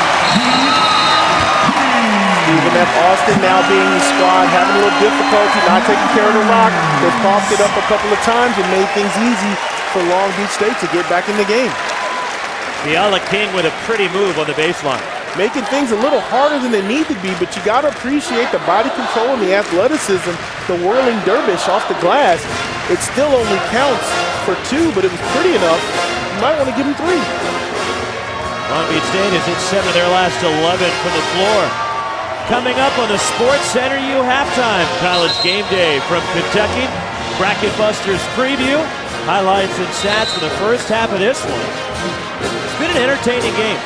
C: Stephen F. Austin now being the squad, having a little difficulty, not taking care of the rock. They've coughed it up a couple of times and made things easy for Long Beach State to get back in the game.
B: Keala King with a pretty move on the baseline.
C: Making things a little harder than they need to be, but you got to appreciate the body control and the athleticism, the whirling dervish off the glass. It still only counts for 2, but it was pretty enough. You might want to give him 3.
B: Long Beach State has hit 7 of their last 11 from the floor. Coming up on the Sports Center U halftime, College Game Day from Kentucky. Bracket Busters preview, highlights and stats for the first half of this one. It's been an entertaining game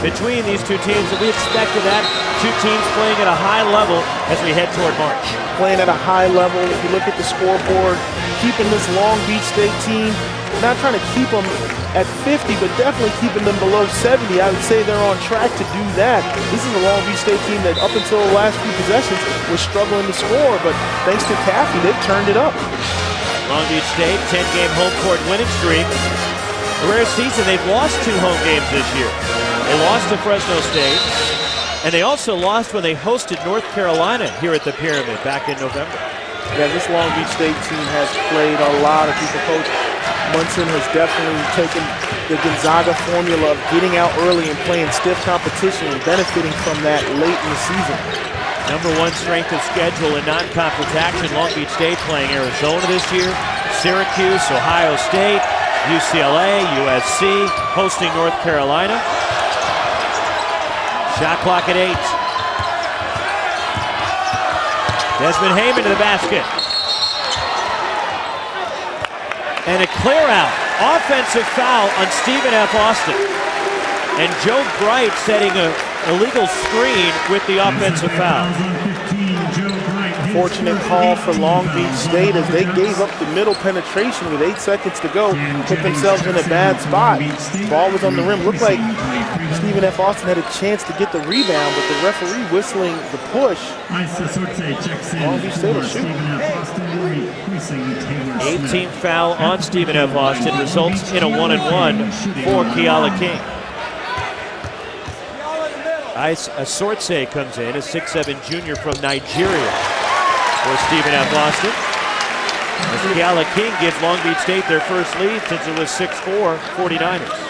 B: between these two teams, and we expected that. Two teams playing at a high level as we head toward March.
C: Playing at a high level, if you look at the scoreboard, keeping this Long Beach State team, not trying to keep them at 50, but definitely keeping them below 70. I would say they're on track to do that. This is a Long Beach State team that up until the last few possessions was struggling to score, but thanks to Caffey, they've turned it up.
B: Long Beach State, 10-game home court winning streak. A rare season, they've lost 2 home games this year. They lost to Fresno State, and they also lost when they hosted North Carolina here at the Pyramid back in November.
C: Yeah, this Long Beach State team has played a lot of people. Coach Munson has definitely taken the Gonzaga formula of getting out early and playing stiff competition and benefiting from that late in the season.
B: Number 1 strength of schedule in non-conference action. Long Beach State playing Arizona this year, Syracuse, Ohio State, UCLA, USC, hosting North Carolina. Shot clock at 8. Desmond Heyman to the basket. And a clear out. Offensive foul on Stephen F. Austin. And Joe Bright setting a illegal screen with the offensive foul.
C: Fortunate call for Long Beach State as they gave up the middle penetration with 8 seconds to go, put themselves in a bad spot. Ball was on the rim. Looked like Stephen F. Austin had a chance to get the rebound, but the referee whistling the push. Long Beach State will shoot.
B: 18th foul on Stephen F. Austin results in a 1-and-1 for Keala King. Asortse comes in, a 6'7" junior from Nigeria for Stephen F. Austin. As Keala King gives Long Beach State their first lead since it was 6-4 49ers.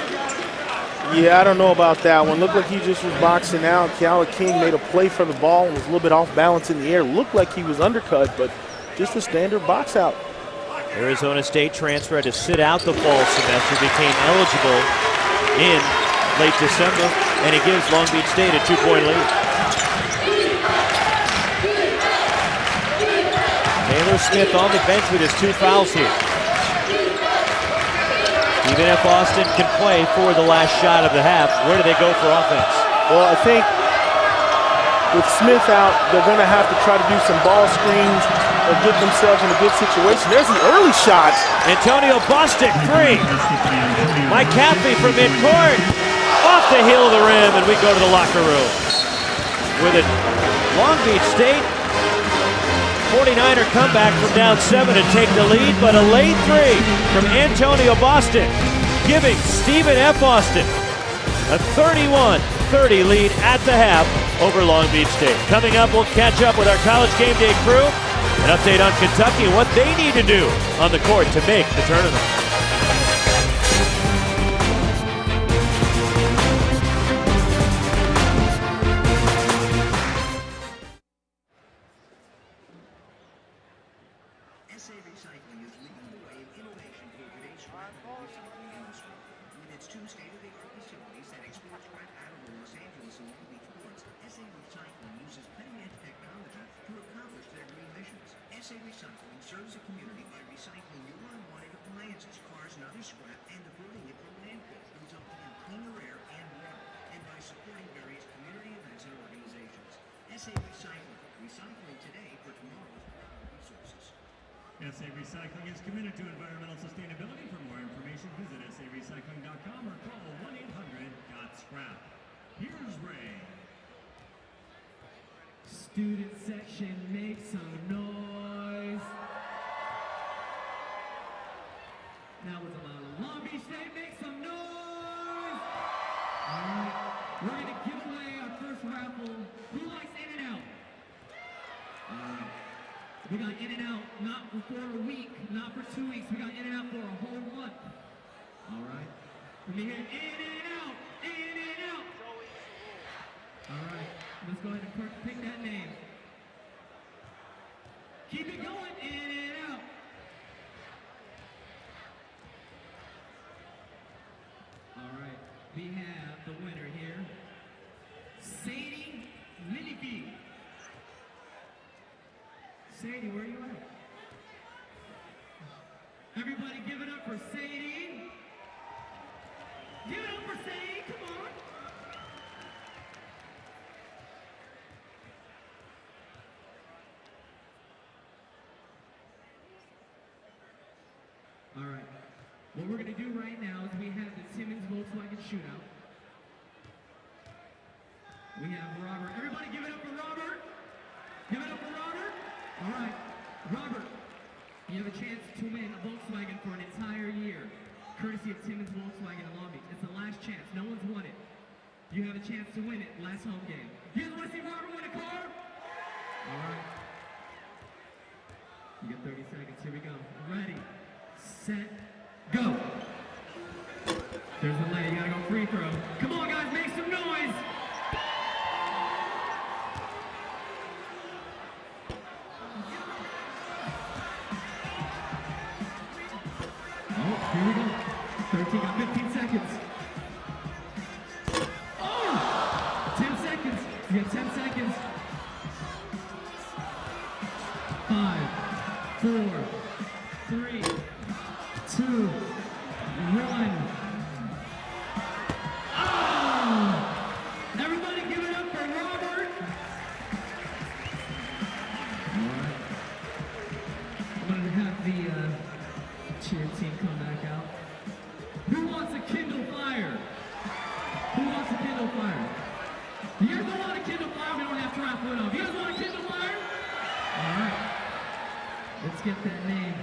C: Yeah, I don't know about that one. Looked like he just was boxing out. Keala King made a play for the ball and was a little bit off balance in the air. Looked like he was undercut, but just a standard box out.
B: Arizona State transfer had to sit out the fall semester, became eligible in late December, and it gives Long Beach State a 2-point lead. Taylor Smith on the bench with his 2 fouls here. Stephen F. Austin can play for the last shot of the half. Where do they go for offense?
C: Well, I think with Smith out, they're going to have to try to do some ball screens or get themselves in a good situation. There's the early shot.
B: Antonio Bostic, 3. Mike Caffey from midcourt. Off the heel of the rim, and we go to the locker room. With a Long Beach State 49er comeback from down 7 to take the lead, but a late 3 from Antonio Bostic, giving Stephen F. Austin a 31-30 lead at the half over Long Beach State. Coming up, we'll catch up with our College Game Day crew, an update on Kentucky and what they need to do on the court to make the tournament.
A: SA Recycling is committed to environmental sustainability. For more information, visit sarecycling.com or call 1-800-GOT-SCRAP. Here's Ray.
E: Student section, make some noise. Now with a Long Beach State We got in and out, not for a week, not for 2 weeks. We got in and out for a whole month. All right. Let me hear in and out, in and out. All right. Let's go ahead and pick that name. Keep it going, in and out. All right. We have the winner here, Sadie Minifi. Sadie, where are you at? Everybody give it up for Sadie. Give it up for Sadie, come on. All right. What we're going to do right now is we have the Timmins Volkswagen Shootout. We have Robert. Everybody give it up for Robert. Give it up for Robert. All right. Robert, you have a chance to win a Volkswagen for an entire year, courtesy of Timmins Volkswagen in Long Beach. It's the last chance. No one's won it. You have a chance to win it last home game. You guys want to see Robert win a car? All right. You got 30 seconds. Here we go. Ready, set, go. There's the lay. You gotta go free throw. Come on, guys, make some noise. Oh, here we go. 13, got 15 seconds. Oh! 10 seconds. You got 10 seconds. 5, 4, 3, 2, 1. Oh! Everybody give it up for Robert. All right. I'm going to have the cheer team come back out. Who wants a Kindle Fire? Who wants a Kindle Fire? You guys don't want a Kindle Fire? We don't have to raffle it off. You guys want a Kindle Fire? All right. Let's get that name.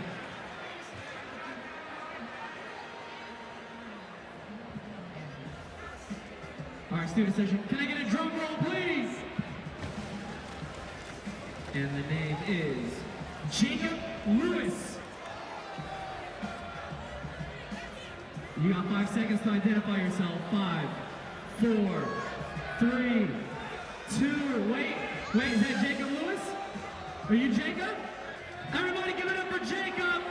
E: All right, student session. Can I get a drum roll, please? And the name is Jacob Lewis. You got 5 seconds to identify yourself. 5, 4, 3, 2. Wait, is that Jacob Lewis? Are you Jacob? Everybody give it up for Jacob.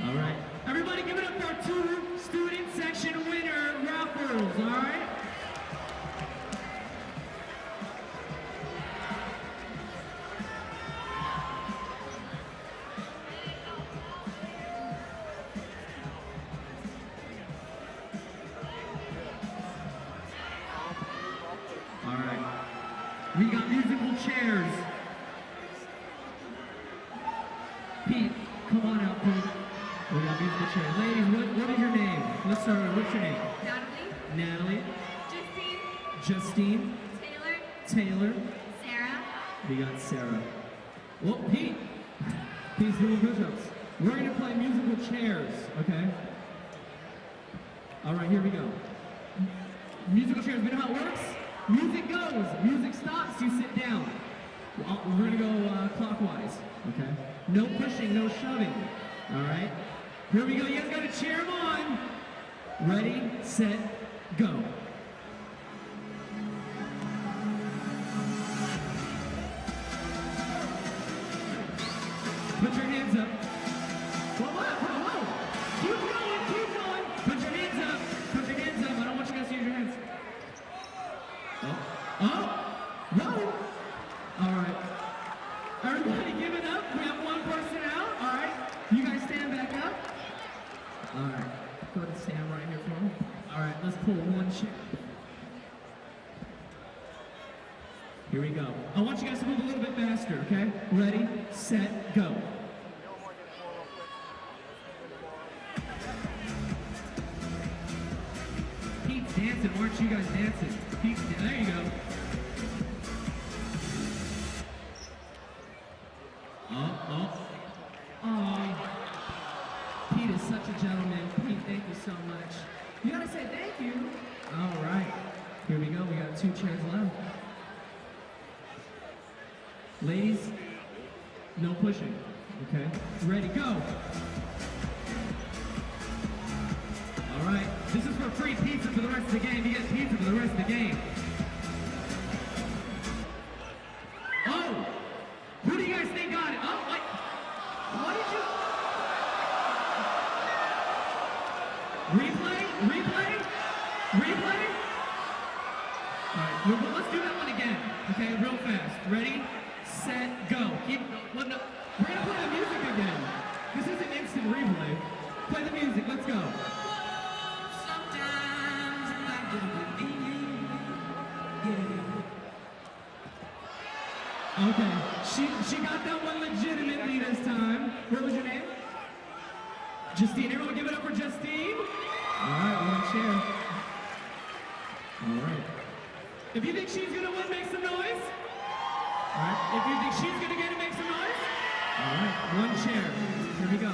E: All right. Everybody give it up for our 2 student section winner raffles, all right? All right. We got musical chairs. Pete, come on out, Pete. We got musical chairs. Ladies, what is your name? Let's start with, what's your name? Natalie. Justine. Taylor.
G: Sarah.
E: We got Sarah. Well, Pete. Pete's doing push-ups. We're going to play musical chairs, okay? All right, here we go. Musical chairs, you know how it works? Music goes, music stops, you sit down. Well, we're gonna go clockwise, okay? No pushing, no shoving, all right? Here we go, you guys gotta cheer them on. Ready, set, go. Put your hands up. Whoa. Keep going. Put your hands up. I don't want you guys to use your hands. Oh. All right. Everybody give it up. We have one person out. All right. You guys stand back up. All right. Go ahead and stand right here for me. All right. Let's pull one chair. Here we go. I want you guys to move a little bit faster, okay? Ready, set, go. Pete's dancing. Aren't you guys dancing? There you go. Pete is such a gentleman. Pete, thank you so much. You gotta say thank you. All right. Here we go, we got 2 chairs left. Ladies, no pushing, okay? Ready, go! All right, this is for free pizza for the rest of the game. You get pizza for the rest of the game. Oh! Who do you guys think got it? Oh, what did you... Replay? Replay? Replay? All right, let's do that one again. Okay, real fast. Ready, set, go. Keep. Well, no, we're gonna play the music again. This is an instant replay. Play the music. Let's go. Sometimes I don't believe. Yeah. Okay, she got that one legitimately this time. What was your name? Justine. Everyone, give it up for Justine. All right, one chair. All right. If you think she's gonna win, make some noise. All right. If you think she's gonna get it, make some noise. All right. One chair. Here we go.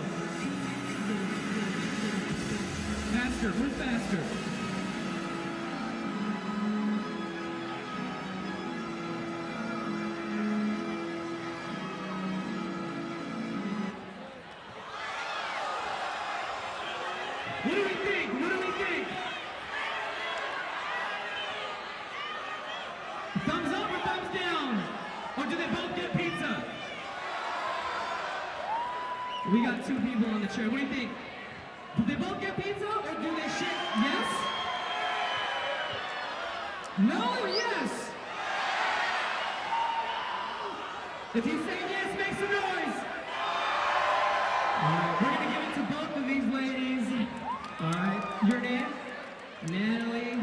E: Faster. Move faster. What do we think? What do we think? Thumbs up or thumbs down? Or do they both get pizza? We got 2 people on the chair. What do you think? Do they both get pizza or do they share? Yes? No? Yes? If you say yes, make some noise. All right, we're gonna give it to both of these ladies. All right, your name? Natalie,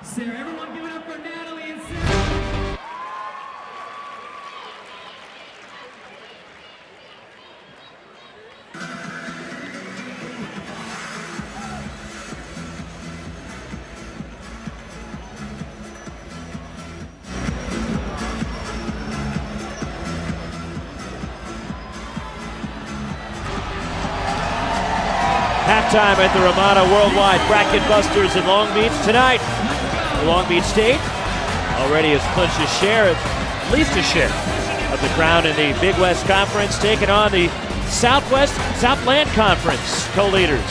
E: Sarah. Everyone give it up for Natalie and Sarah.
B: Halftime at the Ramada Worldwide Bracket Busters in Long Beach tonight. Long Beach State already has clinched a share, at least a share, of the crown in the Big West Conference, taking on the Southland Conference co-leaders.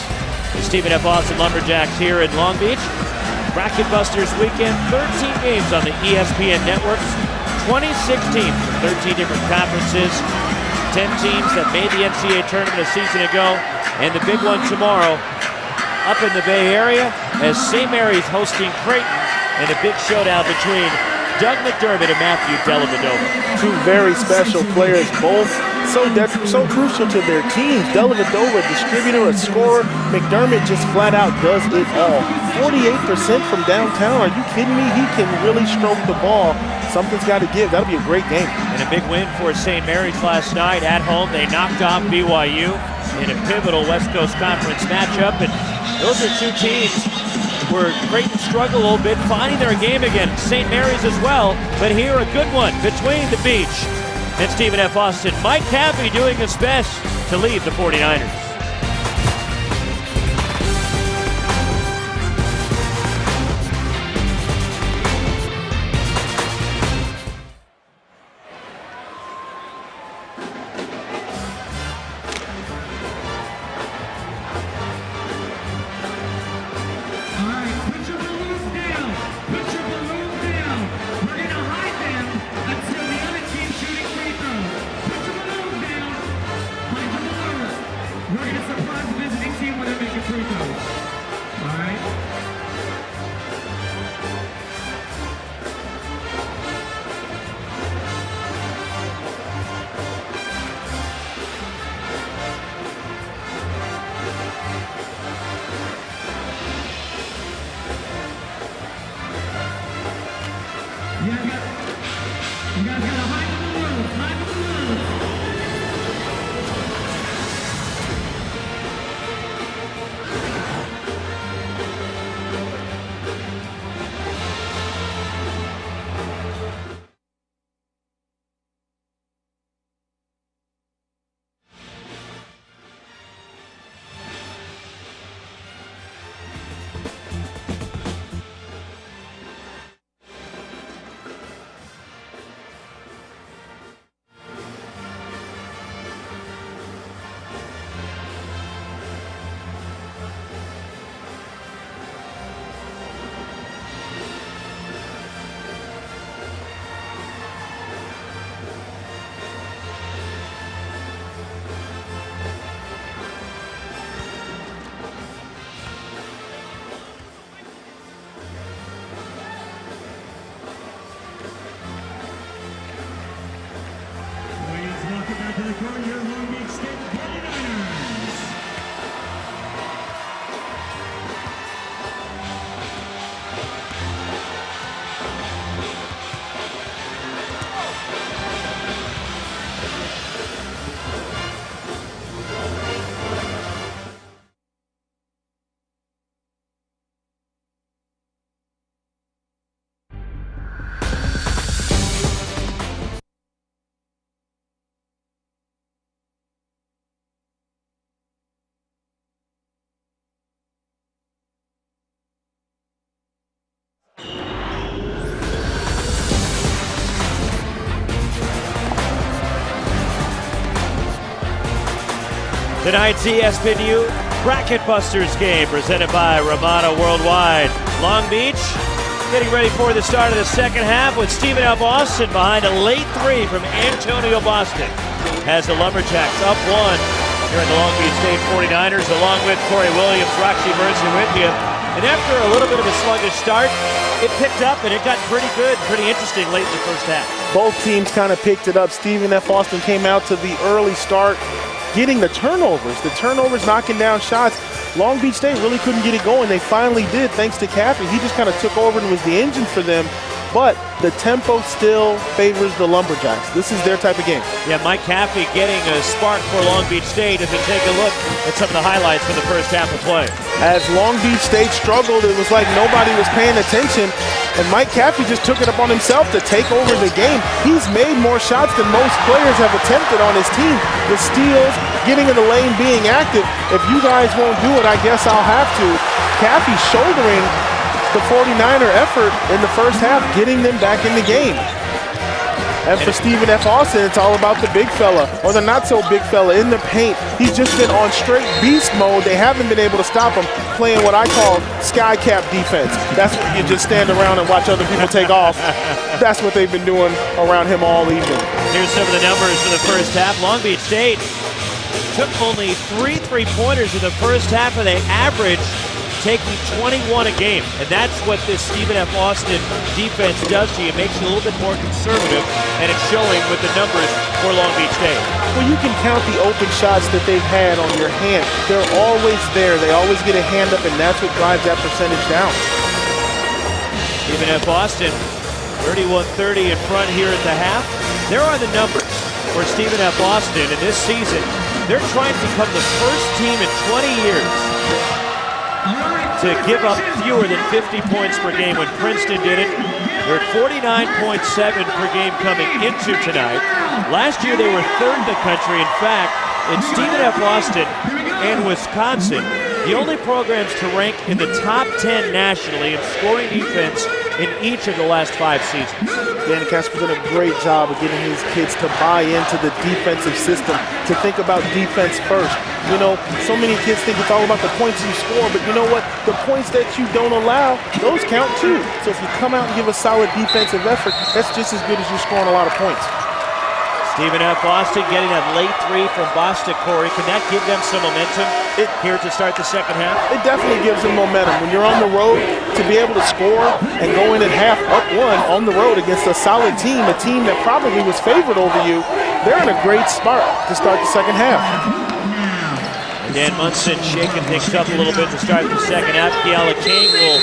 B: The Stephen F. Austin Lumberjacks here in Long Beach. Bracket Busters weekend, 13 games on the ESPN networks, 26 teams from 13 different conferences, 10 teams that made the NCAA tournament a season ago, and the big one tomorrow up in the Bay Area as St. Mary's hosting Creighton in a big showdown between Doug McDermott and Matthew Dellavedova.
C: 2 very special players, both so crucial to their teams. Dellavedova, a distributor, a scorer. McDermott just flat out does it all. 48% from downtown. Are you kidding me? He can really stroke the ball. Something's got to give. That'll be a great game.
B: And a big win for St. Mary's last night at home. They knocked off BYU in a pivotal West Coast Conference matchup. And those are 2 teams where Creighton struggled a little bit finding their game again. St. Mary's as well, but here a good one between the Beach and Stephen F. Austin. Mike Caffey doing his best to lead the 49ers.
E: You guys gotta hide the balloons, hide the balloons.
A: the court, your Long Beach State 49ers.
B: Tonight's ESPNU Bracket Busters game presented by Ramada Worldwide. Long Beach getting ready for the start of the second half with Stephen F. Austin behind a late three from Antonio Bostic. Has the Lumberjacks up one here in the Long Beach State 49ers, along with Corey Williams, Roxy Mercer with you. And after a little bit of a sluggish start, it picked up and it got pretty good, pretty interesting late in the first half.
C: Both teams kind of picked it up. Stephen F. Austin came out to the early start, getting the turnovers knocking down shots. Long Beach State really couldn't get it going. They finally did, thanks to Caffey. He just kind of took over and was the engine for them. But the tempo still favors the Lumberjacks. This is their type of game.
B: Yeah, Mike Caffey getting a spark for Long Beach State as we take a look at some of the highlights from the first half of play.
C: As Long Beach State struggled, it was like nobody was paying attention. And Mike Caffey just took it upon himself to take over the game. He's made more shots than most players have attempted on his team. The steals, getting in the lane, being active. If you guys won't do it, I guess I'll have to. Caffey shouldering the 49er effort in the first half, getting them back in the game. And for Stephen F. Austin, it's all about the big fella, or the not so big fella in the paint. He's just been on straight beast mode. They haven't been able to stop him, playing what I call sky cap defense. That's where you just stand around and watch other people take off. That's what they've been doing around him all evening.
B: Here's some of the numbers for the first half. Long Beach State took only 3 3-pointers in the first half, and they averaged taking 21 a game. And that's what this Stephen F. Austin defense does to you. It makes you a little bit more conservative, and it's showing with the numbers for Long Beach State.
C: Well, you can count the open shots that they've had on your hand. They're always there. They always get a hand up, and that's what drives that percentage down.
B: Stephen F. Austin, 31-30 in front here at the half. There are the numbers for Stephen F. Austin in this season. They're trying to become the first team in 20 years to give up fewer than 50 points per game. When Princeton did it, they're at 49.7 per game coming into tonight. Last year they were third in the country. In fact, in Stephen F. Austin and Wisconsin, the only programs to rank in the top 10 nationally in scoring defense in each of the last 5 seasons.
C: Danny Casper's done a great job of getting his kids to buy into the defensive system, to think about defense first. You know, so many kids think it's all about the points you score, but you know what? The points that you don't allow, those count too. So if you come out and give a solid defensive effort, that's just as good as you scoring a lot of points.
B: Stephen F. Austin getting that late three from Bostic. Corey, can that give them some momentum here to start the second half?
C: It definitely gives them momentum. When you're on the road, to be able to score and go in at half up one on the road against a solid team, a team that probably was favored over you, they're in a great spot to start the second half.
B: Dan Munson shaking things up a little bit to start the second half. Keala King will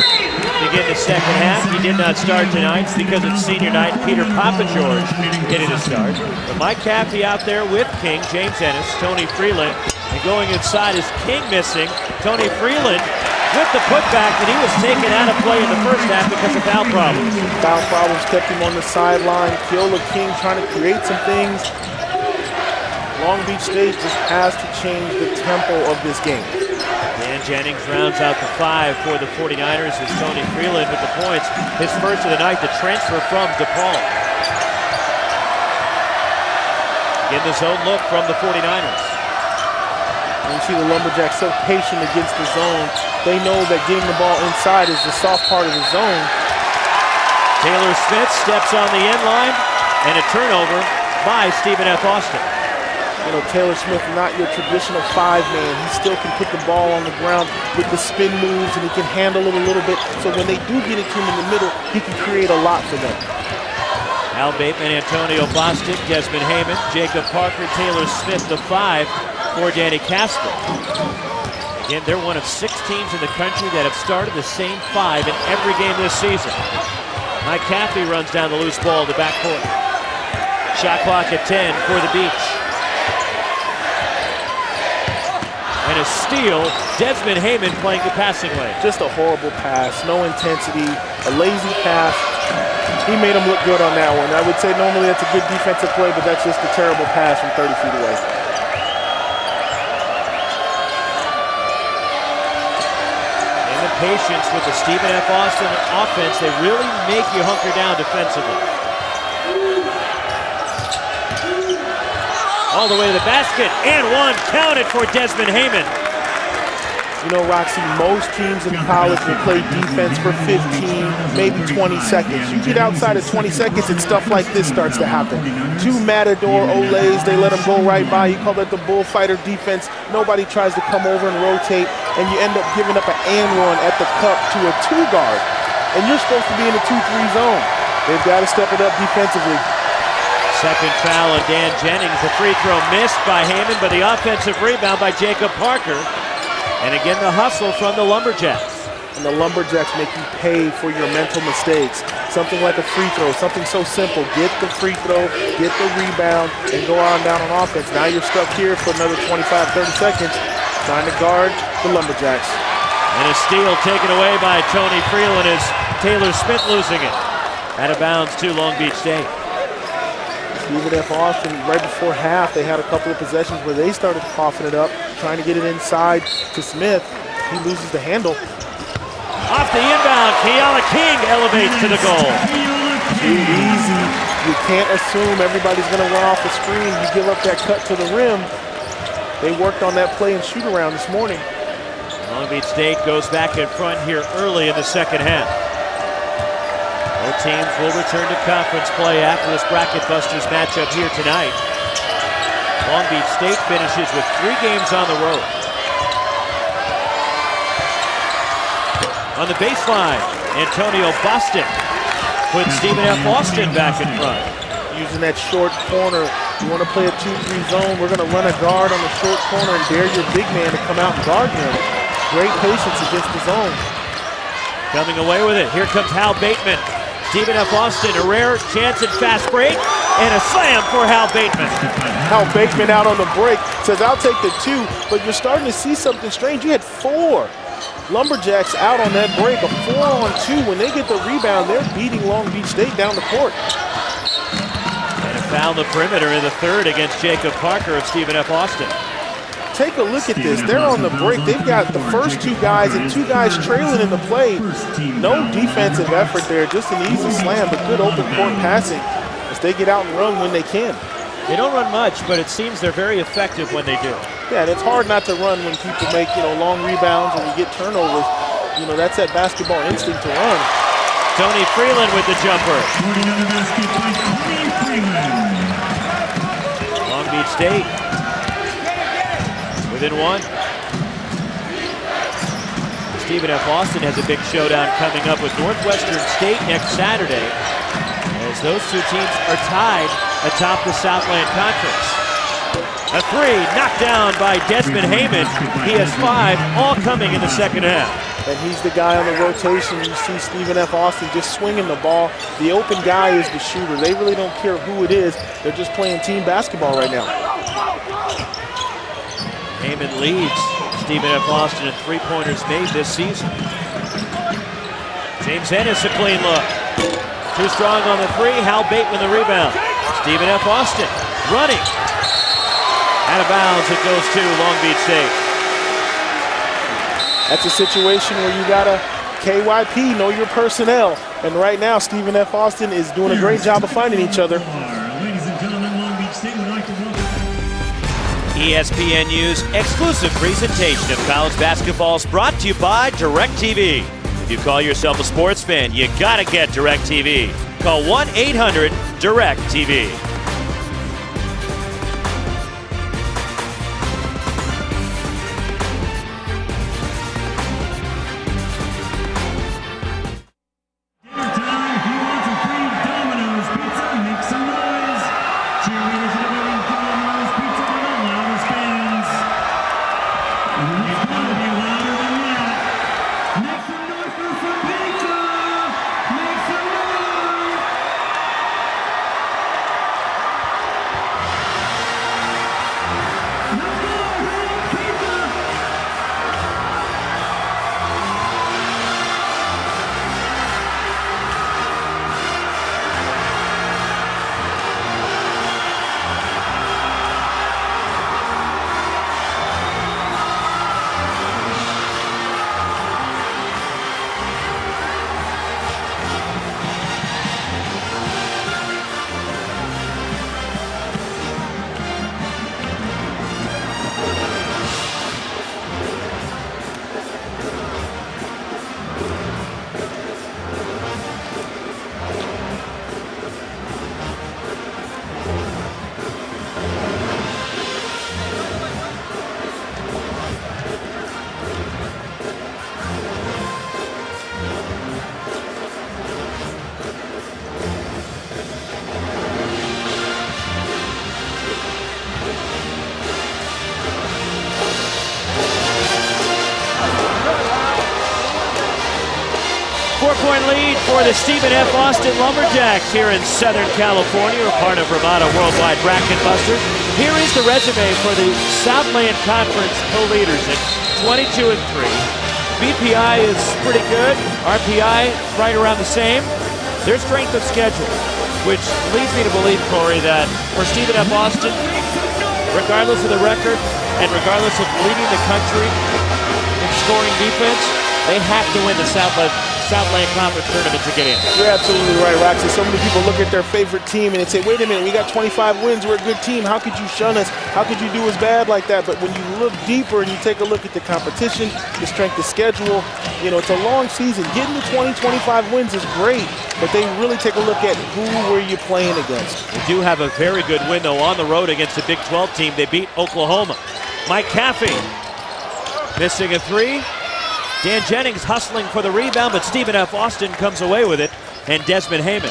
B: begin the second half. He did not start tonight because it's senior night. Peter Papageorge getting a start. But Mike Caffey out there with King, James Ennis, Tony Freeland. And going inside is King missing. Tony Freeland with the putback, and he was taken out of play in the first half because of foul problems.
C: Foul problems kept him on the sideline. Keala King trying to create some things. Long Beach State just has to change the tempo of this game.
B: Dan Jennings rounds out the 5 for the 49ers as Tony Freeland with the points. His first of the night, the transfer from DePaul. Again, the zone look from the 49ers.
C: And you see the Lumberjacks so patient against the zone. They know that getting the ball inside is the soft part of the zone.
B: Taylor Smith steps on the end line, and a turnover by Stephen F. Austin.
C: You know, Taylor Smith, not your traditional 5-man. He still can put the ball on the ground with the spin moves, and he can handle it a little bit. So when they do get it to him in the middle, he can create a lot for them.
B: Al Bateman, Antonio Bostic, Desmond Heyman, Jacob Parker, Taylor Smith, the 5 for Danny Casper. Again, they're one of 6 teams in the country that have started the same 5 in every game this season. Mike Caffey runs down the loose ball in the backcourt. Shot clock at 10 for the Beach. And a steal, Desmond Heyman playing the passing lane.
C: Just a horrible pass, no intensity, a lazy pass. He made him look good on that one. I would say normally that's a good defensive play, but that's just a terrible pass from 30 feet away.
B: And the patience with the Stephen F. Austin offense, they really make you hunker down defensively. All the way to the basket, and one counted for Desmond Heyman.
C: You know, Roxy, most teams in college will play defense for 15, maybe 20 seconds. You get outside of 20 seconds and stuff like this starts to happen. 2 Matador Olays, they let them go right by. You call that the bullfighter defense. Nobody tries to come over and rotate, and you end up giving up an and one at the cup to a 2 guard. And you're supposed to be in a 2-3 zone. They've got to step it up defensively.
B: Second foul on Dan Jennings. The free throw missed by Heyman, but the offensive rebound by Jacob Parker. And again, the hustle from the Lumberjacks.
C: And the Lumberjacks make you pay for your mental mistakes. Something like a free throw, something so simple. Get the free throw, get the rebound, and go on down on offense. Now you're stuck here for another 25, 30 seconds trying to guard the Lumberjacks.
B: And a steal taken away by Tony Freeland as Taylor Smith losing it. Out of bounds to Long Beach State.
C: Stephen F. Austin, right before half, they had a couple of possessions where they started coughing it up, trying to get it inside to Smith. He loses the handle.
B: Off the inbound, Keala King elevates to the goal.
C: Too easy. You can't assume everybody's going to run off the screen. You give up that cut to the rim. They worked on that play and shoot around this morning.
B: Long Beach State goes back in front here early in the second half. Both teams will return to conference play after this Bracket Busters matchup here tonight. Long Beach State finishes with 3 games on the road. On the baseline, Antonio Bostic puts Stephen F. Austin back in front.
C: Using that short corner. You want to play a 2-3 zone, we're going to run a guard on the short corner and dare your big man to come out and guard him. Great patience against the zone.
B: Coming away with it, here comes Hal Bateman. Stephen F. Austin, a rare chance and fast break, and a slam for Hal Bateman.
C: Hal Bateman out on the break, says I'll take the 2, but you're starting to see something strange. You had 4 Lumberjacks out on that break, a 4-on-2. When they get the rebound, they're beating Long Beach State down the court.
B: And a foul on the perimeter in the 3rd against Jacob Parker of Stephen F. Austin.
C: Take a look at this. They're on the break. They've got the first 2 guys and 2 guys trailing in the play. No defensive effort there, just an easy slam, but good open court passing as they get out and run when they can.
B: They don't run much, but it seems they're very effective when they do.
C: Yeah, and it's hard not to run when people make, long rebounds and you get turnovers. That's that basketball instinct to run.
B: Tony Freeland with the jumper. Long Beach State within 1. Stephen F. Austin has a big showdown coming up with Northwestern State next Saturday, as those 2 teams are tied atop the Southland Conference. A 3 knocked down by Desmond Heyman. He has 5, all coming in the second half.
C: And he's the guy on the rotation. You see Stephen F. Austin just swinging the ball. The open guy is the shooter. They really don't care who it is. They're just playing team basketball right now.
B: Heyman leads Stephen F. Austin in 3-pointers made this season. James Ennis a clean look. Too strong on the 3. Hal Bateman the rebound. Stephen F. Austin running. Out of bounds, it goes to Long Beach State.
C: That's a situation where you gotta KYP, know your personnel. And right now, Stephen F. Austin is doing a great job of finding each other.
A: Ladies and gentlemen, Long Beach State would like to welcome
B: ESPNU's exclusive presentation of college basketball is brought to you by DirecTV. If you call yourself a sports fan, you gotta get DirecTV. Call 1-800-DirecTV.
A: dinner time. If you want some free Domino's pizza,
B: 4-point lead for the Stephen F. Austin Lumberjacks here in Southern California, a part of Ramada Worldwide Bracket Busters. Here is the resume for the Southland Conference co-leaders at 22-3. BPI is pretty good. RPI right around the same. Their strength of schedule, which leads me to believe, Corey, that for Stephen F. Austin, regardless of the record and regardless of leading the country in scoring defense, they have to win the Southland Conference tournament to get in.
C: You're absolutely right, Roxy. So many people look at their favorite team and they say, wait a minute, we got 25 wins, we're a good team. How could you shun us? How could you do us bad like that? But when you look deeper and you take a look at the competition, the strength of schedule, you know, it's a long season. Getting to 20, 25 wins is great, but they really take a look at who were you playing against.
B: They do have a very good win, though, on the road against a Big 12 team. They beat Oklahoma. Mike Caffey missing a three. Dan Jennings hustling for the rebound, but Stephen F. Austin comes away with it, and Desmond Heyman.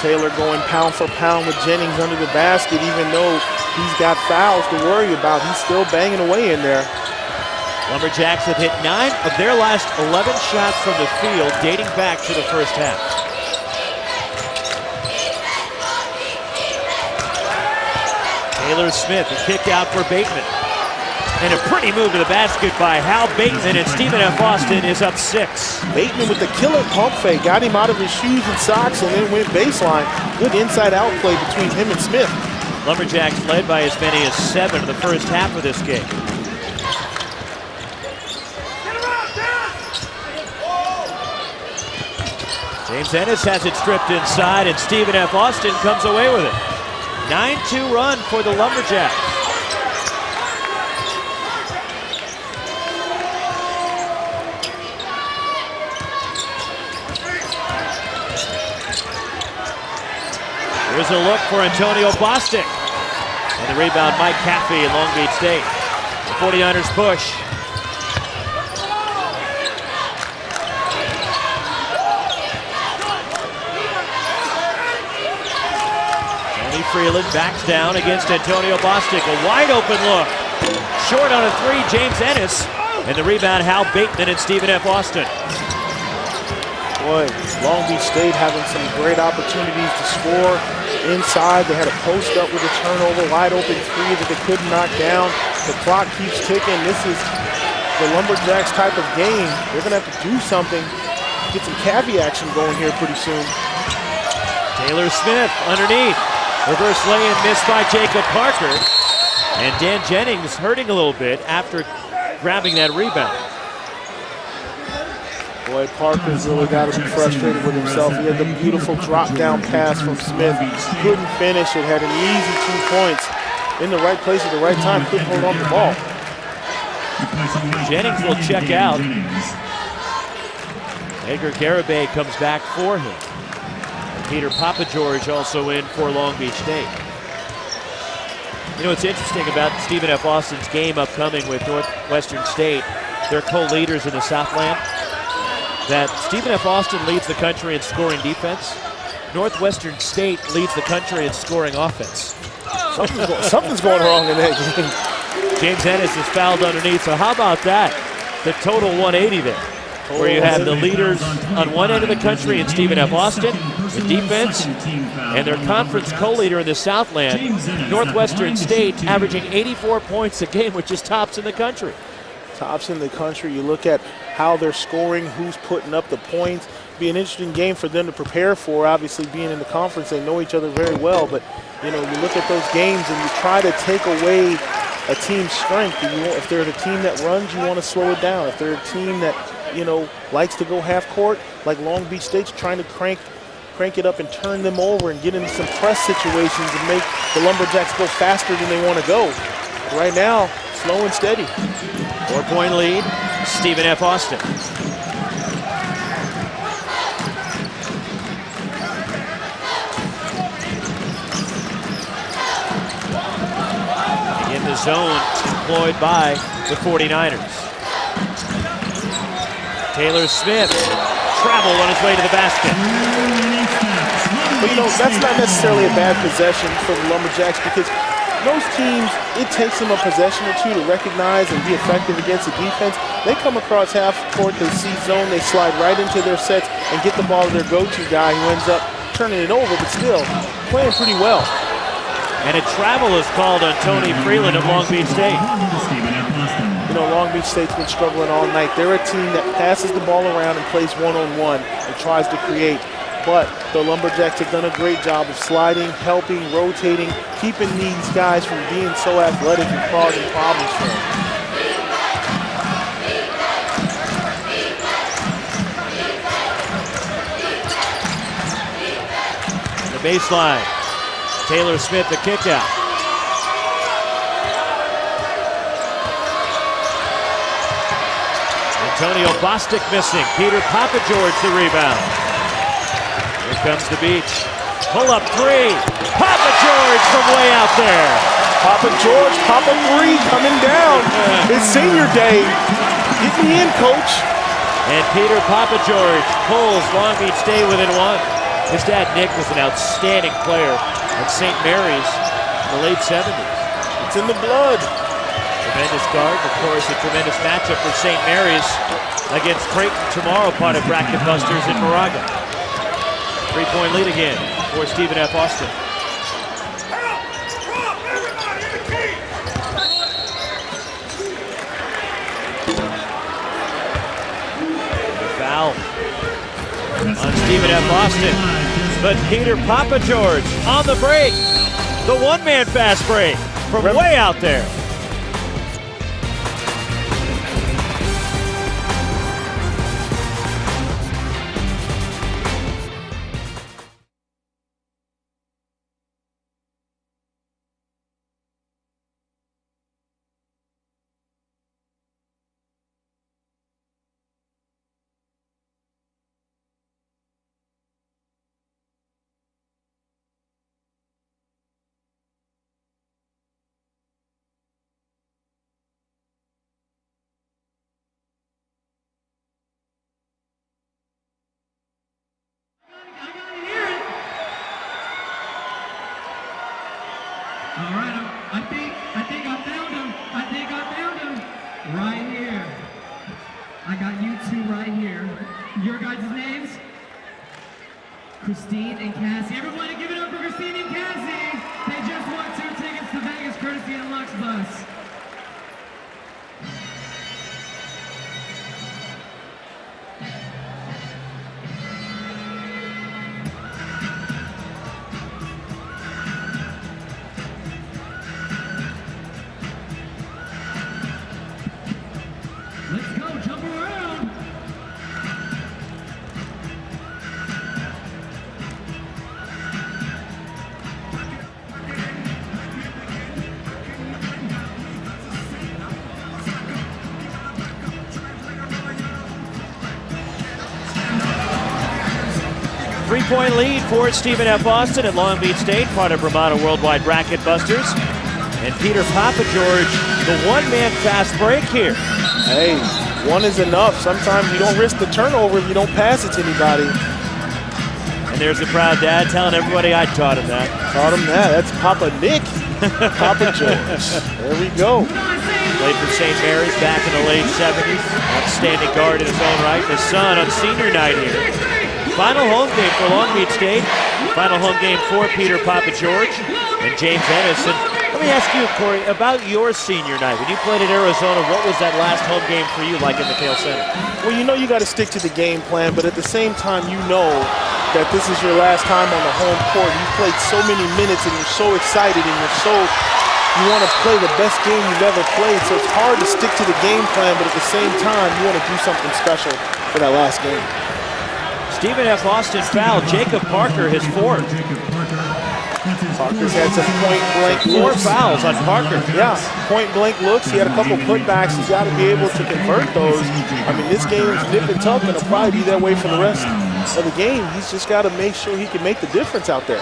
C: Taylor going pound for pound with Jennings under the basket, even though he's got fouls to worry about. He's still banging away in there.
B: Lumberjacks have hit 9 of their last 11 shots from the field, dating back to the first half. Taylor Smith, a kick out for Bateman. And a pretty move to the basket by Hal Bateman, and Stephen F. Austin is up 6.
C: Bateman with the killer pump fake, got him out of his shoes and socks and then went baseline. Good inside-out play between him and Smith.
B: Lumberjacks led by as many as 7 in the first half of this game. James Ennis has it stripped inside, and Stephen F. Austin comes away with it. 9-2 run for the Lumberjacks. Here's a look for Antonio Bostic. And the rebound, Mike Caffey in Long Beach State. The 49ers push. Tony Freeland backs down against Antonio Bostic. A wide open look. Short on a three, James Ennis. And the rebound, Hal Bateman and Stephen F. Austin.
C: Boy, Long Beach State having some great opportunities to score inside. They had a post up with a turnover, wide open three that they couldn't knock down. The clock keeps ticking. This is the Lumberjacks type of game. They're gonna have to do something, get some cavi action going here pretty soon.
B: Taylor Smith underneath. Reverse lay-in missed by Jacob Parker. And Dan Jennings hurting a little bit after grabbing that rebound.
C: Boy, Parker's really got to be frustrated with himself. He had the beautiful drop-down pass from Smith. Couldn't finish it, had an easy 2 points. In the right place at the right time, couldn't hold on the ball.
B: Jennings will check out. Edgar Garibay comes back for him. And Peter Papageorge also in for Long Beach State. You know what's interesting about Stephen F. Austin's game upcoming with Northwestern State, they're co-leaders in the Southland, that Stephen F. Austin leads the country in scoring defense. Northwestern State leads the country in scoring offense.
C: Something's going wrong in that game.
B: James Ennis is fouled underneath, so how about that? The total 180 there, where you have the leaders on one end of the country in Stephen F. Austin, the defense, and their conference co-leader in the Southland, Northwestern State, averaging 84 points a game, which is tops in the country.
C: Tops in the country. You look at how they're scoring, who's putting up the points. Be an interesting game for them to prepare for. Obviously, being in the conference, they know each other very well. But you know, you look at those games and you try to take away a team's strength. If they're the team that runs, you want to slow it down. If they're a team that likes to go half court, like Long Beach State's trying to crank it up and turn them over and get into some press situations and make the Lumberjacks go faster than they want to go. Right now, slow and steady.
B: 4-point lead, Stephen F. Austin. In the zone, employed by the 49ers. Taylor Smith traveled on his way to the basket.
C: But that's not necessarily a bad possession for the Lumberjacks, because Most teams, it takes them a possession or two to recognize and be effective against the defense. They come across half court, they see zone, they slide right into their sets and get the ball to their go-to guy who ends up turning it over, but still playing pretty well.
B: And a travel is called on Tony Freeland of Long Beach State.
C: You know, Long Beach State's been struggling all night. They're a team that passes the ball around and plays one-on-one and tries to create. But the Lumberjacks have done a great job of sliding, helping, rotating, keeping these guys from being so athletic and causing problems for them.
B: The baseline. Taylor Smith, the kick out. Antonio Bostic missing. Peter Papageorge the rebound. Here comes the beach. Pull up three. Papageorge from way out there.
C: Papageorge, Papa 3 coming down. It's senior day. Get me in, coach.
B: And Peter Papageorge pulls Long Beach State within one. His dad, Nick, was an outstanding player at St. Mary's in the late 70s.
C: It's in the blood.
B: Tremendous guard, of course, a tremendous matchup for St. Mary's against Creighton tomorrow, part of Bracket Busters in Moraga. 3-point lead again for Stephen F. Austin. Foul on Stephen F. Austin. But Peter Papageorge on the break. The one-man fast break from way out there.
E: All right, I think I found him. I think I found him. Right here. I got you two right here. Your guys' names? Christine and Cassie. Everybody give it up for Christine and Cassie. They just won 2 tickets to Vegas courtesy of Lux Bus. Let's go, jump around.
B: 3-point lead for Stephen F. Austin at Long Beach State, part of Ramada Worldwide Bracket Busters. And Peter Papageorge, the one-man fast break here.
C: Hey, one is enough. Sometimes you don't risk the turnover if you don't pass it to anybody.
B: And there's a proud dad telling everybody I taught him that.
C: Taught him that. That's Papa Nick. Papageorge. There we go.
B: Played for St. Mary's back in the late 70s. Outstanding guard in his own right. His son on senior night here. Final home game for Long Beach State. Final home game for Peter Papageorge and James Ennis. And let me ask you, Corey, about your senior night. When you played at Arizona, what was that last home game for you like in McHale Center?
C: Well, you know you got to stick to the game plan, but at the same time, you know that this is your last time on the home court. You've played so many minutes and you're so excited and you want to play the best game you've ever played. So it's hard to stick to the game plan, but at the same time, you want to do something special for that last game.
B: Stephen F. Austin fouled Jacob Parker, his fourth.
C: Parker's had some point-blank looks.
B: 4 fouls on Parker.
C: Yeah, point-blank looks. He had a couple putbacks. He's got to be able to convert those. I mean, this game's nip and tuck, and it'll probably be that way for the rest of the game. He's just got to make sure he can make the difference out there.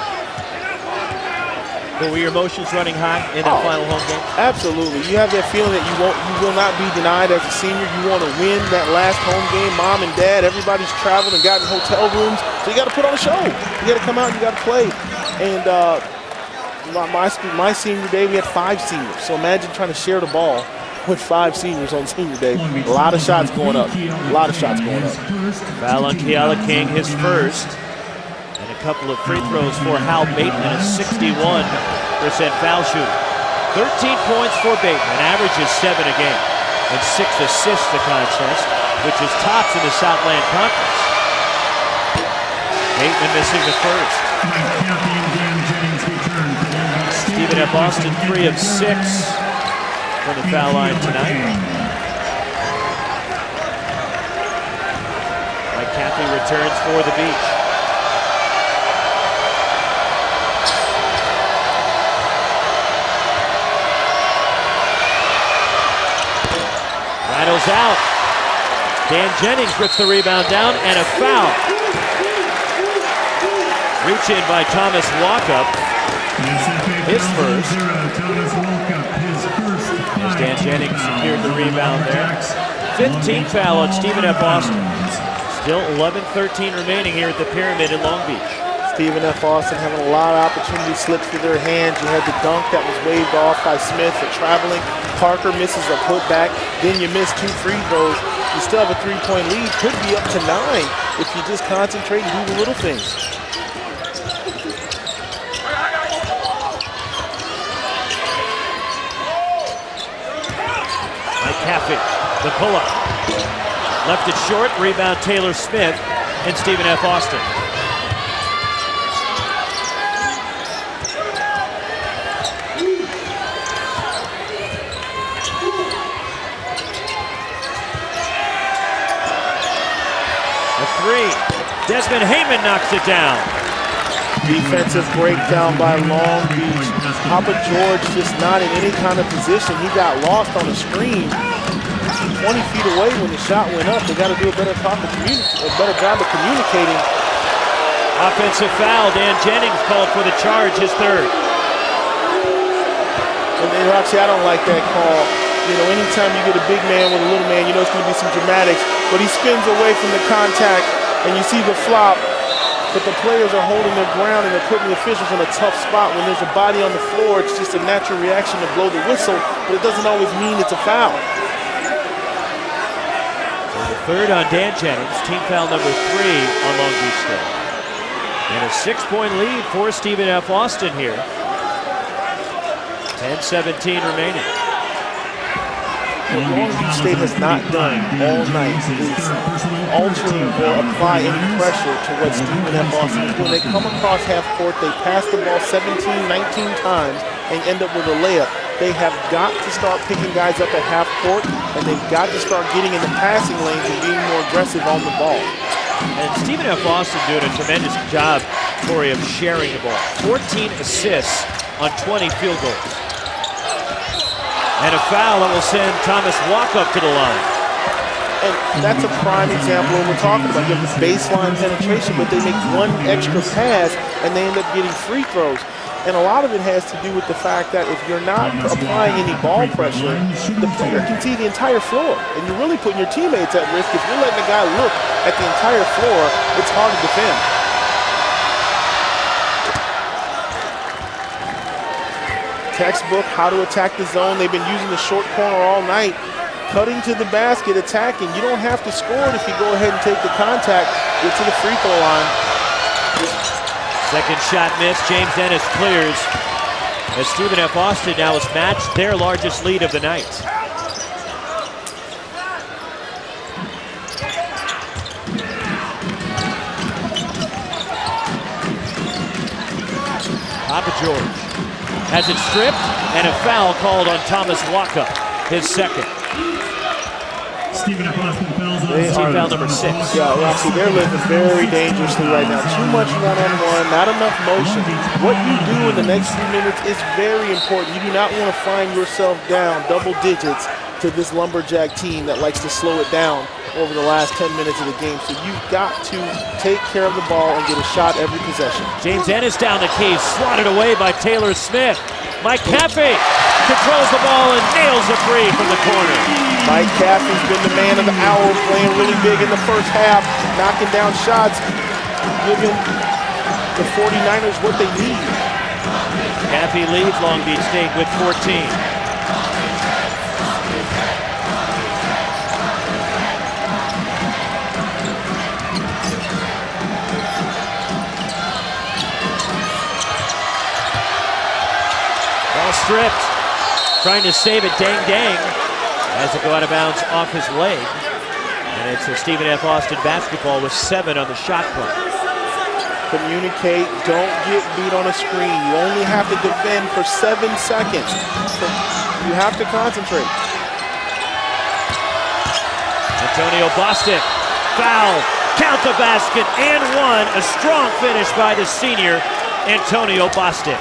B: But were your emotions running high in that final home game?
C: Absolutely. You have that feeling that you will not be denied as a senior. You want to win that last home game. Mom and dad, everybody's traveled and gotten hotel rooms. So you got to put on a show. You got to come out and you got to play. And my senior day, we had 5 seniors. So imagine trying to share the ball with 5 seniors on senior day. A lot of shots going up. A lot of shots going up.
B: Foul on Keala King, his first. And a couple of free throws for Hal Bateman, a 61% foul shooter. 13 points for Bateman, averages 7 a game. And 6 assists the contest, which is tops in the Southland Conference. Bateman missing the first. Stephen F. Austin, 3 of 6 from the foul line tonight. Mike Caffey returns for the Beach. Rattles out. Dan Jennings rips the rebound down and a foul. Reach in by Thomas Walkup. His first. As Dan Jennings secured the rebound there. 15th foul on Stephen F. Austin. Still 11-13 remaining here at the Pyramid in Long Beach.
C: Stephen F. Austin having a lot of opportunities slip through their hands. You had the dunk that was waved off by Smith for traveling. Parker misses a putback. Then you miss 2 free throws. You still have a 3-point lead. Could be up to 9 if you just concentrate and do the little things.
B: Caffey, the pull-up. Left it short, rebound Taylor Smith and Stephen F. Austin. A 3. Desmond Heyman knocks it down.
C: Defensive breakdown by Long Beach. Papa George just not in any kind of position. He got lost on the screen 20 feet away when the shot went up. They got to do a better job of communicating.
B: Offensive foul. Dan Jennings called for the charge, his third.
C: And Roxy, I don't like that call. You know, anytime you get a big man with a little man, you know it's going to be some dramatics. But he spins away from the contact, and you see the flop. But the players are holding their ground and they're putting the officials in a tough spot. When there's a body on the floor, it's just a natural reaction to blow the whistle, but it doesn't always mean it's a foul.
B: So the third on Dan Jennings, team foul number 3 on Long Beach State. And a 6-point lead for Stephen F. Austin here. 10-17 remaining.
C: What Long Beach State has not done all night is alter or apply any pressure to what Stephen F. Austin is doing. They come across half court, they pass the ball 17, 19 times, and end up with a layup. They have got to start picking guys up at half court, and they've got to start getting in the passing lanes and being more aggressive on the ball.
B: And Stephen F. Austin doing a tremendous job, Corey, of sharing the ball. 14 assists on 20 field goals. And a foul that will send Thomas Walkup to the line.
C: And that's a prime example of what we're talking about. You have this baseline penetration, but they make one extra pass, and they end up getting free throws. And a lot of it has to do with the fact that if you're not applying any ball pressure, the player can see the entire floor. And you're really putting your teammates at risk. If you're letting the guy look at the entire floor, it's hard to defend. Textbook, how to attack the zone. They've been using the short corner all night. Cutting to the basket, attacking. You don't have to score it if you go ahead and take the contact, get to the free throw line.
B: Second shot missed. James Ennis clears. As Stephen F. Austin now has matched their largest lead of the night. Papa George has it stripped, and a foul called on Thomas Walkup, his second.
A: Stephen F. Austin fouls on
B: Team foul number 6.
C: Yeah, Roxy, they're living very dangerously right now. Too much one-on-one, not enough motion. What you do in the next few minutes is very important. You do not want to find yourself down double digits to this Lumberjack team that likes to slow it down over the last 10 minutes of the game. So you've got to take care of the ball and get a shot every possession.
B: James Ennis down the key, swatted away by Taylor Smith. Mike Caffey controls the ball and nails a three from the corner.
C: Mike Caffey's been the man of the hour, playing really big in the first half, knocking down shots, giving the 49ers what they need.
B: Caffey leads Long Beach State with 14. Ball stripped. Trying to save it, Dang Dang, as it go out of bounds off his leg. And it's a Stephen F. Austin basketball with 7 on the shot clock.
C: Communicate, don't get beat on a screen. You only have to defend for 7 seconds. So you have to concentrate.
B: Antonio Bostic, foul, count the basket, and one. A strong finish by the senior, Antonio Bostic.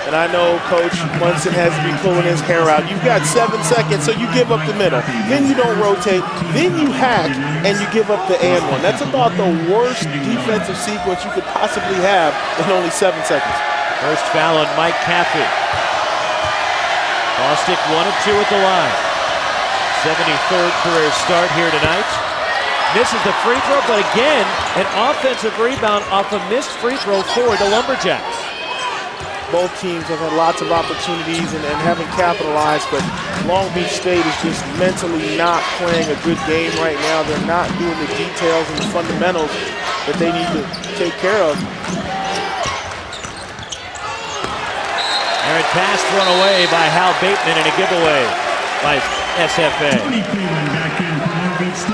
C: And I know Coach Munson has to be pulling his hair out. You've got 7 seconds, so you give up the middle. Then you don't rotate. Then you hack, and you give up the and one. That's about the worst defensive sequence you could possibly have in only 7 seconds.
B: First foul on Mike Caffey. Bostic 1 of 2 at the line. 73rd career start here tonight. Misses the free throw, but again, an offensive rebound off a missed free throw for the Lumberjacks.
C: Both teams have had lots of opportunities and haven't capitalized, but Long Beach State is just mentally not playing a good game right now. They're not doing the details and the fundamentals that they need to take care of.
B: Errant pass thrown away by Hal Bateman and a giveaway by SFA.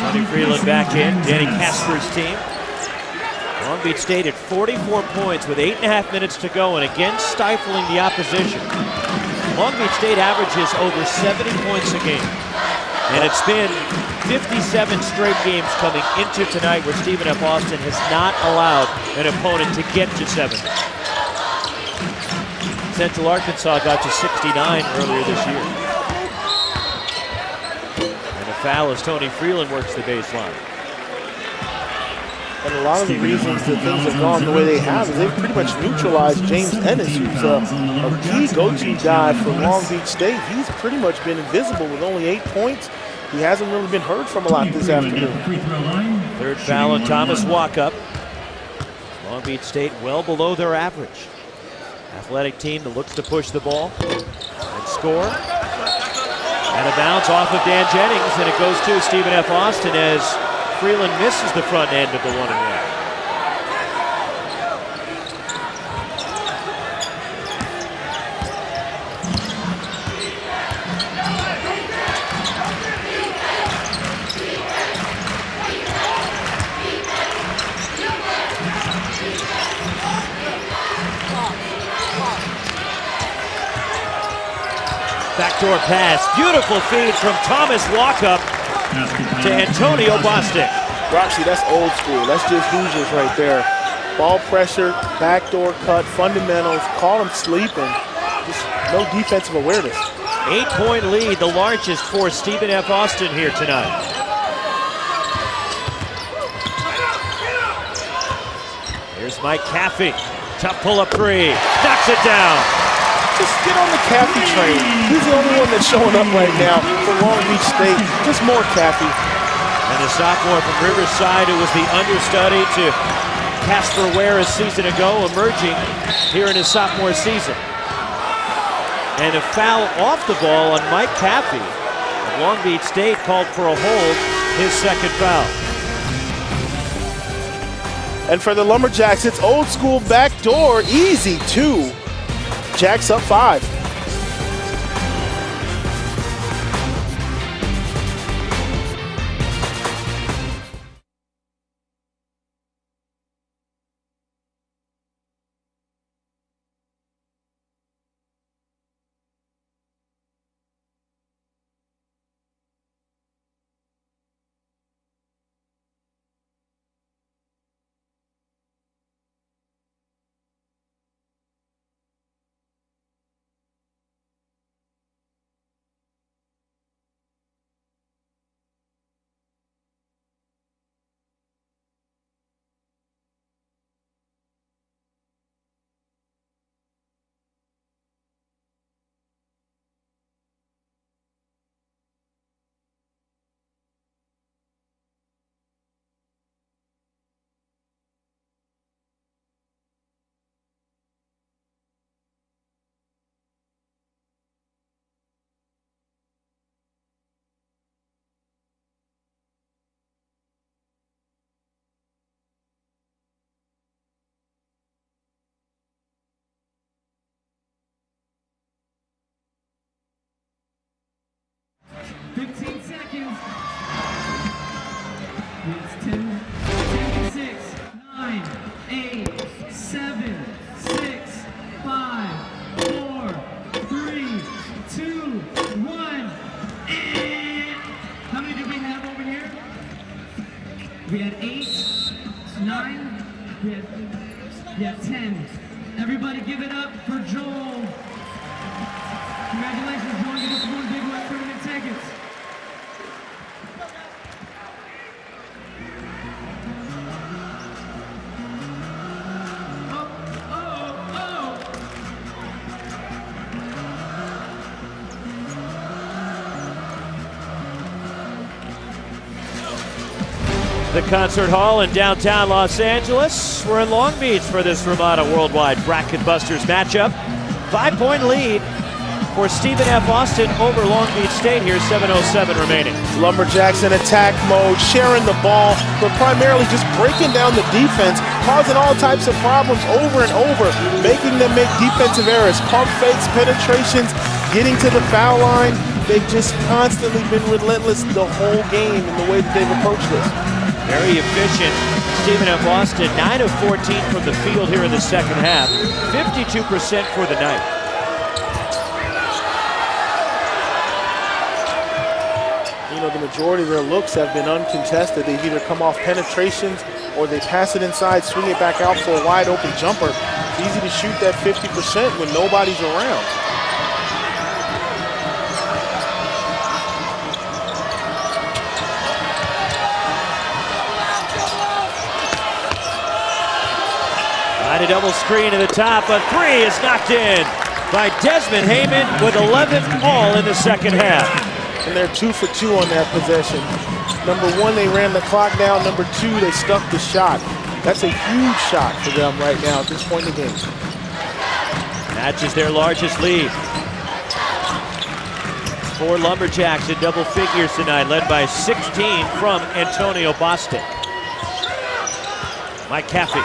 B: Tony Freeland back in, Danny Casper's team. Long Beach State at 44 points with 8.5 minutes to go and again stifling the opposition. Long Beach State averages over 70 points a game. And it's been 57 straight games coming into tonight where Stephen F. Austin has not allowed an opponent to get to 70. Central Arkansas got to 69 earlier this year. And a foul as Tony Freeland works the baseline.
C: And a lot of the reasons that things have gone the way they have is they've pretty much neutralized James Ennis, who's a key go-to guy for Long Beach State. He's pretty much been invisible with only 8 points. He hasn't really been heard from a lot this afternoon.
B: Third foul on Thomas Walkup. Long Beach State well below their average. Athletic team that looks to push the ball and score. And a bounce off of Dan Jennings, and it goes to Stephen F. Austin as Freeland misses the front end of the 1-and-1. Backdoor pass, beautiful feed from Thomas Walkup to Antonio Bostic.
C: Roxy, that's old school. That's just Hoosiers right there. Ball pressure, backdoor cut, fundamentals, call them sleeping. Just no defensive awareness.
B: 8-point lead, the largest for Stephen F. Austin here tonight. Here's Mike Caffey. Tough pull-up three. Knocks it down.
C: Just get on the Caffey train. He's the only one that's showing up right now for Long Beach State. Just more Caffey.
B: And the sophomore from Riverside, who was the understudy to Casper Ware a season ago, emerging here in his sophomore season. And a foul off the ball on Mike Caffey. Long Beach State called for a hold, his second foul.
C: And for the Lumberjacks, it's old school backdoor, easy 2. Jacks up 5.
E: Yeah, 10. Everybody give it up for Joel. Congratulations, Joel. You just won Big West tournament tickets.
B: The concert hall in downtown Los Angeles. We're in Long Beach for this Ramada Worldwide Bracket Busters matchup. 5-point lead for Stephen F. Austin over Long Beach State here, 7:07 remaining.
C: Lumberjacks in attack mode, sharing the ball, but primarily just breaking down the defense, causing all types of problems over and over, making them make defensive errors, pump fakes, penetrations, getting to the foul line. They've just constantly been relentless the whole game in the way that they've approached this.
B: Very efficient. Stephen F. Austin, 9 of 14 from the field here in the second half. 52% for the night.
C: You know, the majority of their looks have been uncontested. They've either come off penetrations or they pass it inside, swing it back out for a wide open jumper. It's easy to shoot that 50% when nobody's around.
B: A double screen to the top. A three is knocked in by Desmond Heyman with 11 all in the second half.
C: And they're 2 for 2 on that possession. Number one, they ran the clock down. Number two, they stuck the shot. That's a huge shot for them right now at this point in the game.
B: That's their largest lead. 4 Lumberjacks in double figures tonight, led by 16 from Antonio Bostic. Mike Caffey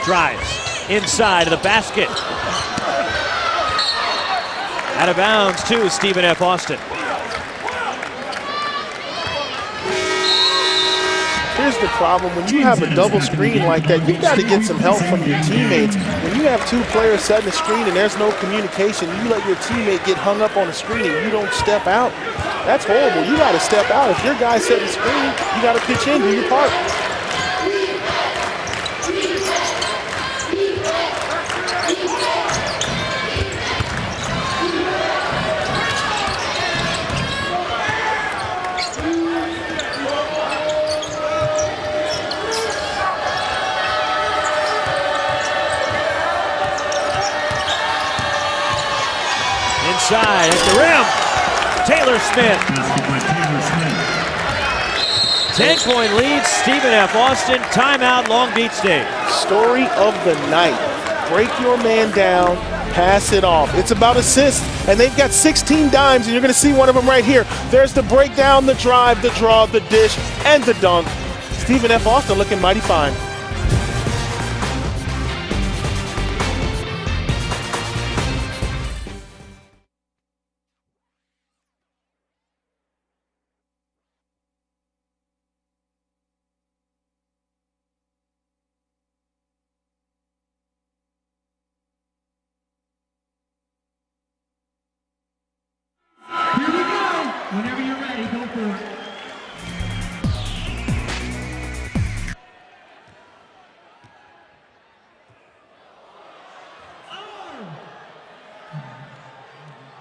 B: drives inside of the basket. Out of bounds to Stephen F. Austin.
C: Here's the problem. When you have a double screen like that, you got to get some help from your teammates. When you have 2 players setting a screen and there's no communication, you let your teammate get hung up on a screen and you don't step out. That's horrible. You got to step out. If your guy's setting a screen, you got to pitch in, do your part.
B: Inside at the rim, Taylor Smith. 10-point lead, Stephen F. Austin. Timeout, Long Beach State.
C: Story of the night. Break your man down, pass it off. It's about assists, and they've got 16 dimes, and you're going to see one of them right here. There's the breakdown, the drive, the draw, the dish, and the dunk. Stephen F. Austin looking mighty fine.
E: Whenever you're ready, go for it.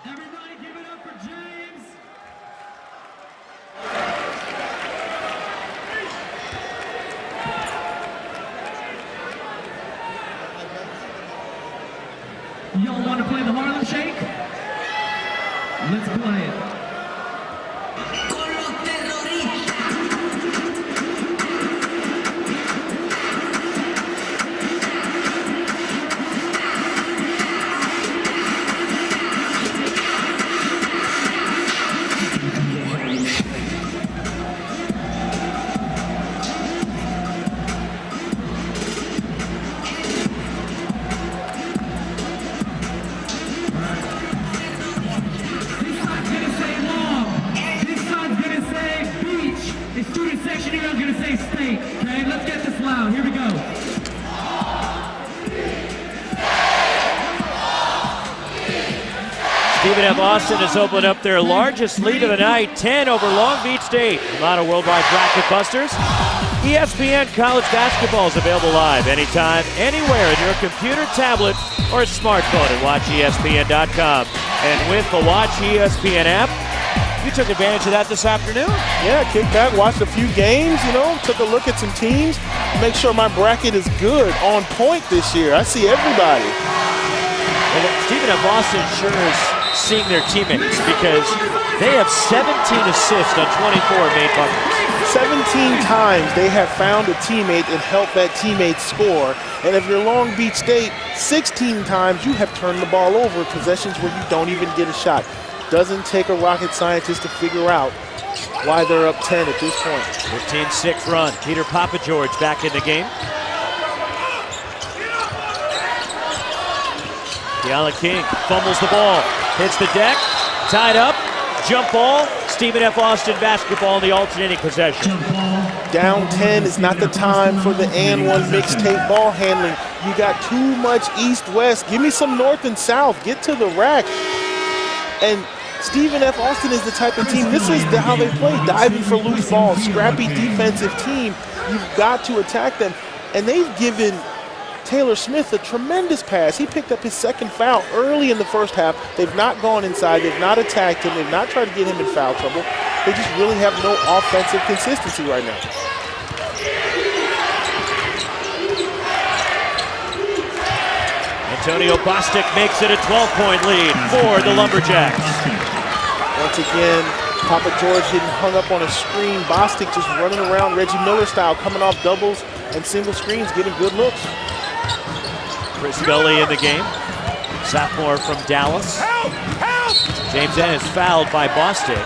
E: Everybody give it up for James. Y'all want to play the Harlem Shake? Let's play it.
B: Stephen F. Austin has opened up their largest lead of the night, 10 over Long Beach State. Ramada Worldwide Bracket Busters. ESPN College Basketball is available live anytime, anywhere in your computer, tablet, or smartphone at WatchESPN.com. And with the Watch ESPN app, you took advantage of that this afternoon.
C: Yeah, kick back, watched a few games, took a look at some teams, make sure my bracket is good, on point this year. I see everybody.
B: Well, Stephen F. Austin sure is seeing their teammates because they have 17 assists on 24 made buckets. 17
C: times they have found a teammate and helped that teammate score. And if you're Long Beach State, 16 times you have turned the ball over, possessions where you don't even get a shot. Doesn't take a rocket scientist to figure out why they're up 10 at this point.
B: 15-6 run. Peter Papageorge back in the game. Keala King fumbles the ball, hits the deck, tied up, jump ball. Stephen F. Austin basketball in the alternating possession.
C: Down 10 is not the time for the and one mixtape ball handling. You got too much east-west. Give me some north and south. Get to the rack. And Stephen F. Austin is the type of team, this is how they play, diving for loose balls, scrappy defensive team. You've got to attack them. And they've given Taylor Smith a tremendous pass. He picked up his second foul early in the first half. They've not gone inside. They've not attacked him. They've not tried to get him in foul trouble. They just really have no offensive consistency right now.
B: Antonio Bostic makes it a 12-point lead for the Lumberjacks.
C: Once again, Papageorge getting hung up on a screen. Bostic just running around Reggie Miller style, coming off doubles and single screens, getting good looks.
B: Chris Gully in the game, sophomore from Dallas. James Ennis fouled by Bostic.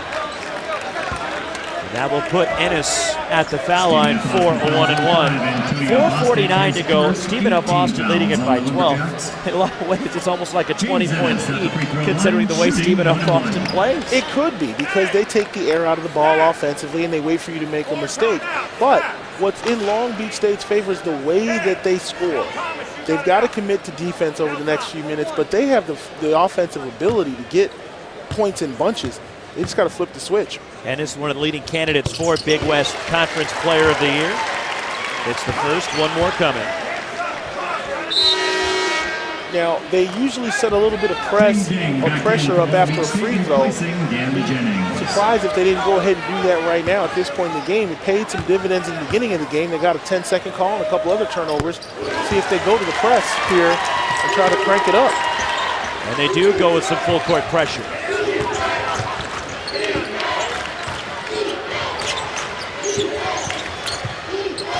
B: That will put Ennis at the foul line for a 1-and-1. 4:49 to go. Stephen F. Austin leading it by 12. In a lot of ways, it's almost like a 20-point lead, considering the way Stephen F. Austin plays.
C: It could be, because they take the air out of the ball offensively and they wait for you to make a mistake. But what's in Long Beach State's favor is the way that they score. They've got to commit to defense over the next few minutes, but they have the offensive ability to get points in bunches. They just got to flip the switch.
B: Ennis is one of the leading candidates for Big West Conference Player of the Year. It's the first, one more coming.
C: Now, they usually set a little bit of press or pressure up after a free throw. Surprised if they didn't go ahead and do that right now at this point in the game. It paid some dividends in the beginning of the game. They got a 10-second call and a couple other turnovers. See if they go to the press here and try to crank it up.
B: And they do go with some full court pressure.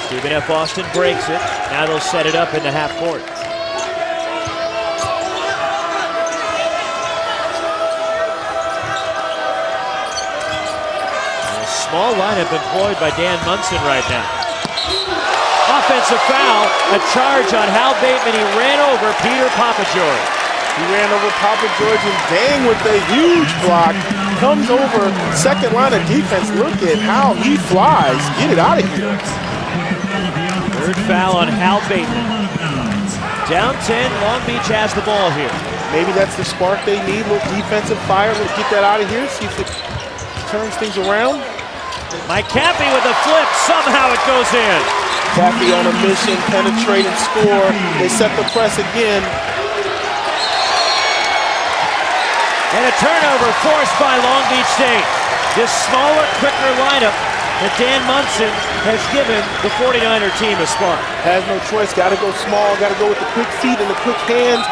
B: Stephen F. Austin breaks it. Now they'll set it up in the half court. A small lineup employed by Dan Munson right now. Offensive foul, a charge on Hal Bateman. He ran over Peter Papageorge.
C: He ran over Papageorge, and Dang with a huge block. Comes over second line of defense. Look at how he flies. Get it out of here.
B: Third foul on Hal Bateman. Down 10, Long Beach has the ball here.
C: Maybe that's the spark they need, a little defensive fire. Let's get that out of here, see if it turns things around.
B: Mike Caffey with a flip, somehow it goes in.
C: Caffey on a mission, penetrate and score. They set the press again.
B: And a turnover forced by Long Beach State. This smaller, quicker lineup that Dan Munson has given the 49er team a spark.
C: Has no choice, got to go small, got to go with the quick feet and the quick hands.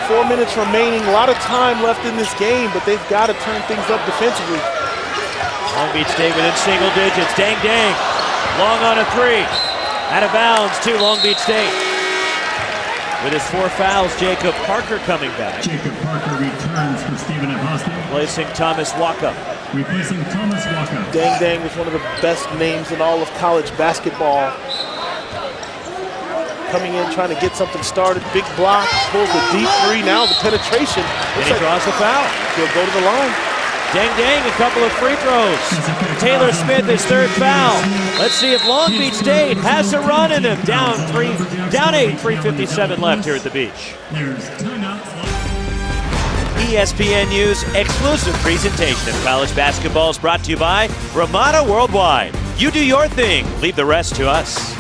C: 4 minutes remaining, a lot of time left in this game, but they've got to turn things up defensively.
B: Long Beach State within single digits. Dang. Long on a three. Out of bounds to Long Beach State. With his 4 fouls, Jacob Parker coming back.
A: Jacob Parker returns for Stephen F. Austin.
B: Replacing Thomas Waka.
A: Replacing Thomas Waka.
C: Dang was one of the best names in all of college basketball. Coming in, trying to get something started. Big block, pulls the deep three. Now the penetration.
B: And he draws the foul.
C: He'll go to the line.
B: Dang, a couple of free throws. Taylor Smith, his 3rd foul. Let's see if Long Beach State has a run in them. Down 8, 3:57 left here at the beach.
A: There's timeout.
B: ESPNU's exclusive presentation of college basketball is brought to you by Ramada Worldwide. You do your thing, leave the rest to us.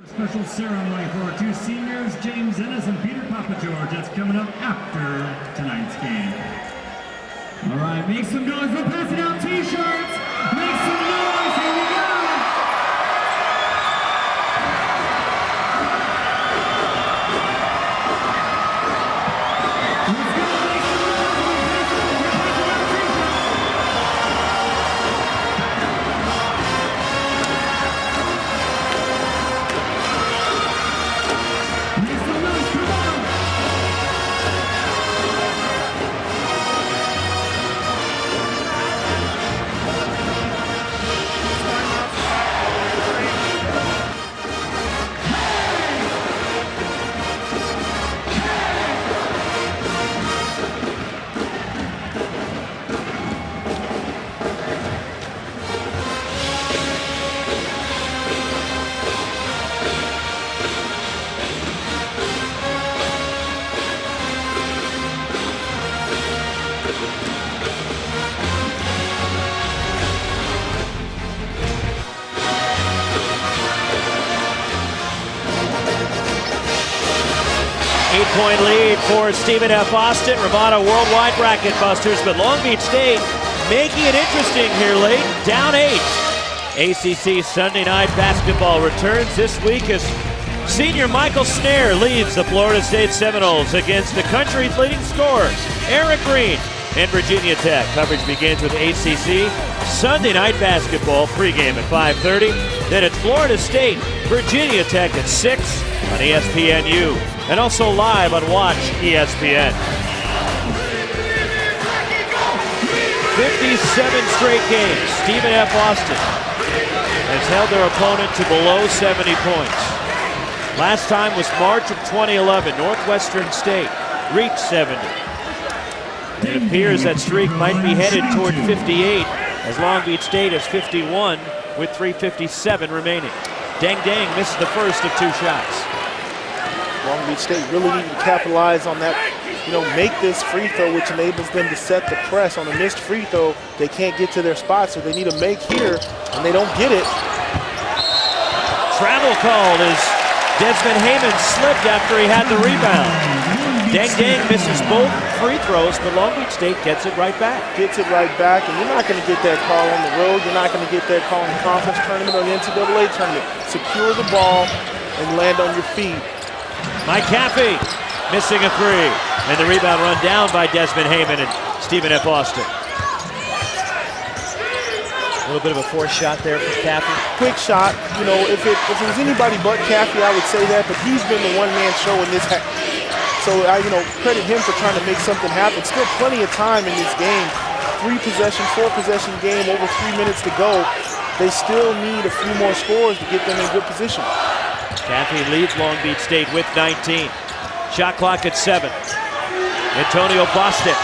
A: Special ceremony for our two seniors, James Ennis and Peter Papageorge. That's coming up after tonight's game.
E: All right, make some noise. We're passing out t-shirts. Make some noise. Here we go. Let's go. Make some noise. We're passing out t-shirts. Make some noise. Come on.
B: Eight-point lead for Stephen F. Austin, Ramada Worldwide bracket busters, but Long Beach State making it interesting here late, down 8. ACC Sunday Night Basketball returns this week as senior Michael Snare leads the Florida State Seminoles against the country's leading scorers, Eric Green and Virginia Tech. Coverage begins with ACC Sunday Night Basketball pregame at 5:30. Then it's Florida State, Virginia Tech at 6 on ESPNU. And also live on Watch ESPN. 57 straight games. Stephen F. Austin has held their opponent to below 70 points. Last time was March of 2011. Northwestern State reached 70. It appears that streak might be headed toward 58 as Long Beach State has 51 with 3:57 remaining. Deng Deng misses the first of 2 shots.
C: Long Beach State really need to capitalize on that, make this free throw, which enables them to set the press. On a missed free throw, they can't get to their spot, so they need to make here, and they don't get it.
B: Travel called as Desmond Heyman slipped after he had the rebound. Deng Deng misses both free throws, but Long Beach State gets it right back.
C: Gets it right back, and you're not going to get that call on the road. You're not going to get that call in the conference tournament or the NCAA tournament. Secure the ball and land on your feet.
B: Mike Caffey missing a 3. And the rebound run down by Desmond Heyman and Stephen F. Austin. A little bit of a forced shot there for Caffey.
C: Quick shot. If it was anybody but Caffey, I would say that, but he's been the one-man show in this. So I, credit him for trying to make something happen. Still plenty of time in this game. 3-possession, 4-possession game, over 3 minutes to go. They still need a few more scores to get them in good position.
B: Caffey leads Long Beach State with 19. Shot clock at 7. Antonio Bostic.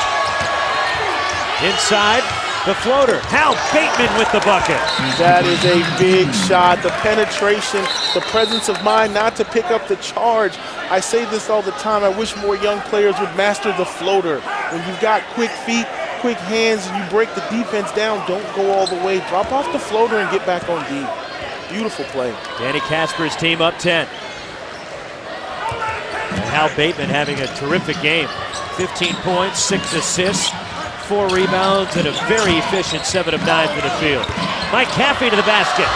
B: Inside, the floater. Hal Bateman with the bucket.
C: That is a big shot. The penetration, the presence of mind not to pick up the charge. I say this all the time. I wish more young players would master the floater. When you've got quick feet, quick hands, and you break the defense down, don't go all the way. Drop off the floater and get back on D. Beautiful play.
B: Danny Casper's team up 10. And Hal Bateman having a terrific game. 15 points, 6 assists, 4 rebounds, and a very efficient 7 of 9 for the field. Mike Caffey to the basket.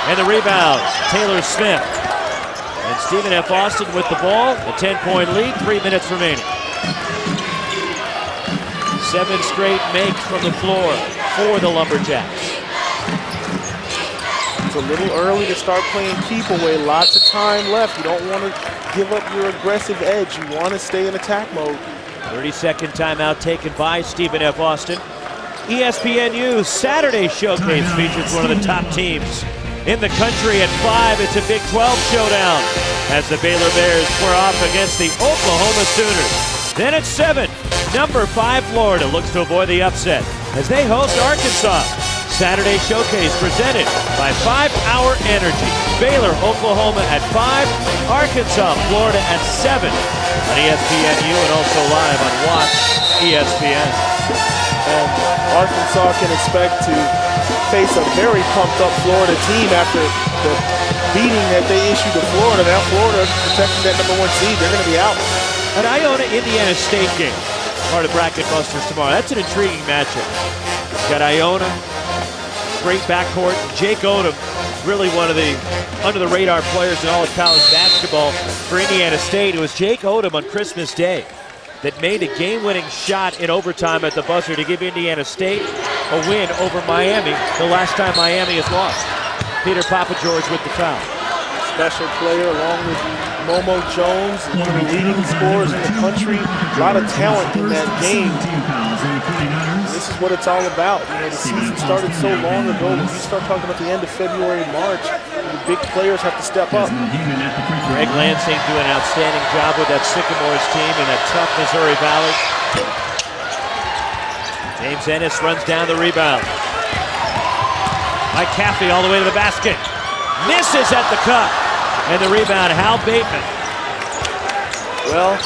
B: And the rebound, Taylor Smith. And Stephen F. Austin with the ball. A 10-point lead, 3 minutes remaining. 7 straight makes from the floor for the Lumberjacks.
C: It's a little early to start playing keep away. Lots of time left. You don't want to give up your aggressive edge. You want to stay in attack mode.
B: 30-second timeout taken by Stephen F. Austin. ESPNU's Saturday Showcase features one of the top teams in the country at 5. It's a Big 12 showdown as the Baylor Bears square off against the Oklahoma Sooners. Then at 7, number 5 Florida looks to avoid the upset as they host Arkansas. Saturday Showcase presented by 5 Hour Energy. Baylor, Oklahoma at 5, Arkansas, Florida at 7 on ESPNU and also live on Watch ESPN.
C: And Arkansas can expect to face a very pumped up Florida team after the beating that they issued to Florida. Now Florida protecting that number 1 seed. They're going to be out.
B: An Iona Indiana State game, part of Bracket Busters tomorrow. That's an intriguing matchup. Got Iona, great backcourt. Jake Odom, really one of the under-the-radar players in all of college basketball for Indiana State. It was Jake Odom on Christmas Day that made a game-winning shot in overtime at the buzzer to give Indiana State a win over Miami, the last time Miami has lost. Peter Papageorge with the foul.
C: Special player along with Momo Jones, one of the leading scorers in the country. A lot of talent in that game. This is what it's all about. You know, the season started so long ago. When you start talking about the end of February, March, the big players have to step up.
B: Greg Lansing doing an outstanding job with that Sycamores team in that tough Missouri Valley. James Ennis runs down the rebound. Mike Caffey all the way to the basket. Misses at the cup. And the rebound, Hal Bateman.
C: Well,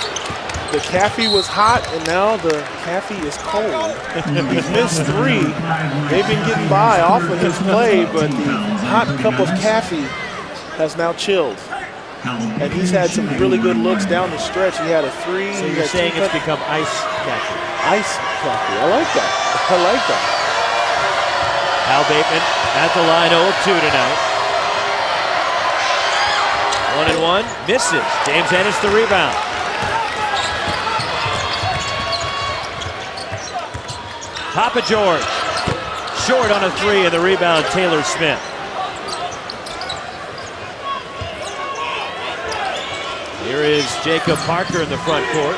C: the Caffey was hot, and now the Caffey is cold. He's missed 3. They've been getting by off of his play, but the hot cup of Caffey has now chilled. And he's had some really good looks down the stretch. He had a 3.
B: So you're saying it's become Ice Caffey?
C: Ice Caffey. I like that. I like that.
B: Hal Bateman at the line, 0 of 2 tonight. 1 and 1, misses. James Ennis the rebound. Papageorge, short on a 3, and the rebound, Taylor Smith. Here is Jacob Parker in the front court.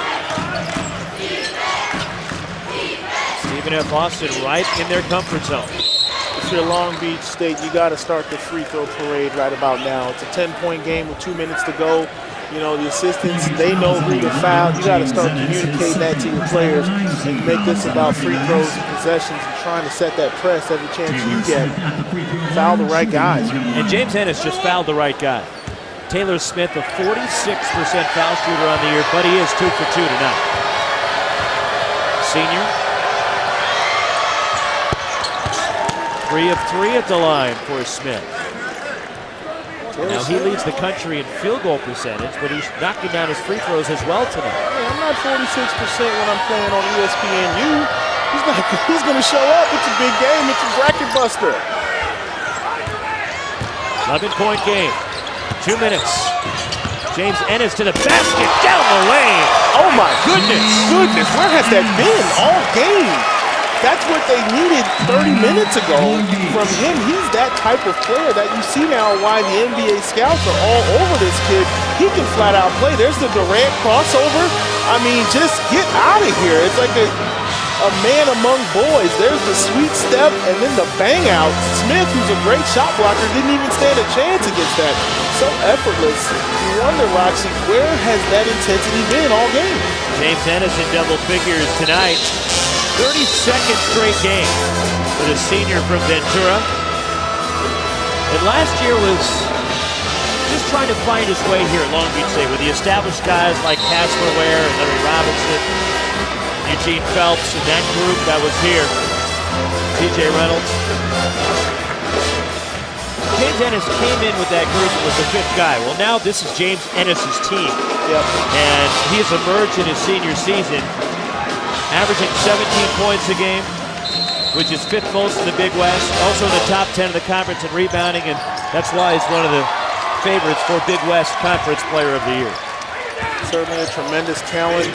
B: Stephen F. Austin right in their comfort zone.
C: If you're Long Beach State, you got to start the free throw parade right about now. It's a 10-point game with 2 minutes to go. You know, the assistants, they know who to foul. You got to start communicating that to your players and make this about free throws and possessions and trying to set that press every chance you get. Foul the right guys.
B: And James Ennis just fouled the right guy. Taylor Smith, a 46% foul shooter on the year, but he is 2 for 2 tonight. Senior. 3 of 3 at the line for Smith. Now he leads the country in field goal percentage, but he's knocking down his free throws as well tonight.
C: Hey, I'm not 46% when I'm playing on ESPNU. He's going to show up. It's a big game. It's a bracket buster.
B: 11-point game. 2 minutes. James Ennis to the basket, down the lane.
C: Oh my goodness. Where has that been all game? That's what they needed 30 minutes ago from him. He's that type of player that you see now why the NBA scouts are all over this kid. He can flat out play. There's the Durant crossover. I mean, just get out of here. It's like a man among boys. There's the sweet step and then the bang out. Smith, who's a great shot blocker, didn't even stand a chance against that. So effortless. You wonder, Roxy, where has that intensity been all game?
B: James Ennis in double figures tonight. 32nd straight game for the senior from Ventura. And last year was just trying to find his way here at Long Beach State with the established guys like Casper Ware and Larry Robinson, Eugene Phelps, and that group that was here. TJ Reynolds. James Ennis came in with that group and was the 5th guy. Well, now this is James Ennis' team.
C: Yep.
B: And he has emerged in his senior season, averaging 17 points a game, which is 5th most in the Big West. Also in the top 10 of the conference in rebounding, and that's why he's one of the favorites for Big West Conference Player of the Year.
C: Certainly a tremendous talent.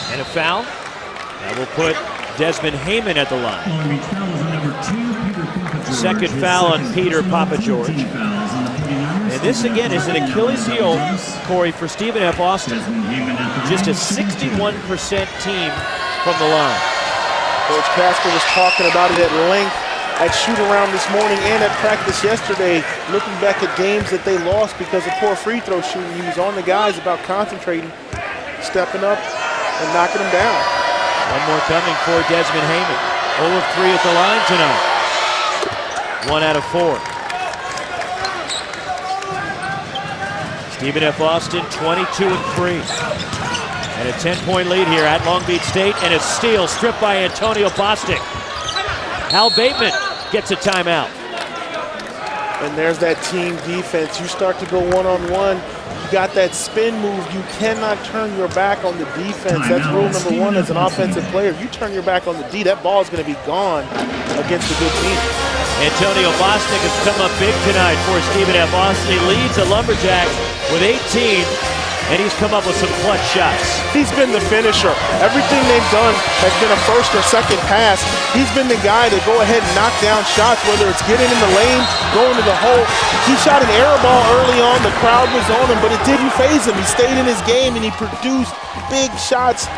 B: And a foul. That will put Desmond Heyman at the line. Second foul on Peter Papageorge. And this again is an Achilles heel, Corey, for Stephen F. Austin. Just a 61% team from the line.
C: Coach Casper was talking about it at length at shoot-around this morning and at practice yesterday, looking back at games that they lost because of poor free throw shooting. He was on the guys about concentrating, stepping up, and knocking them down.
B: One more coming for Desmond Heyman. 0 of 3 at the line tonight. 1 out of 4. Stephen F. Austin, 22 and 3. And a 10-point lead here at Long Beach State, and a steal stripped by Antonio Bostic. Hal Bateman gets a timeout.
C: And there's that team defense. You start to go one-on-one. You got that spin move. You cannot turn your back on the defense. That's rule number 1 as an offensive player. If you turn your back on the D, that ball is going to be gone against a good team.
B: Antonio Bostic has come up big tonight for Stephen F. Austin. He leads the Lumberjacks with 18, and he's come up with some clutch shots.
C: He's been the finisher. Everything they've done has been a first or second pass. He's been the guy to go ahead and knock down shots, whether it's getting in the lane, going to the hole. He shot an air ball early on. The crowd was on him, but it didn't faze him. He stayed in his game, and he produced big shots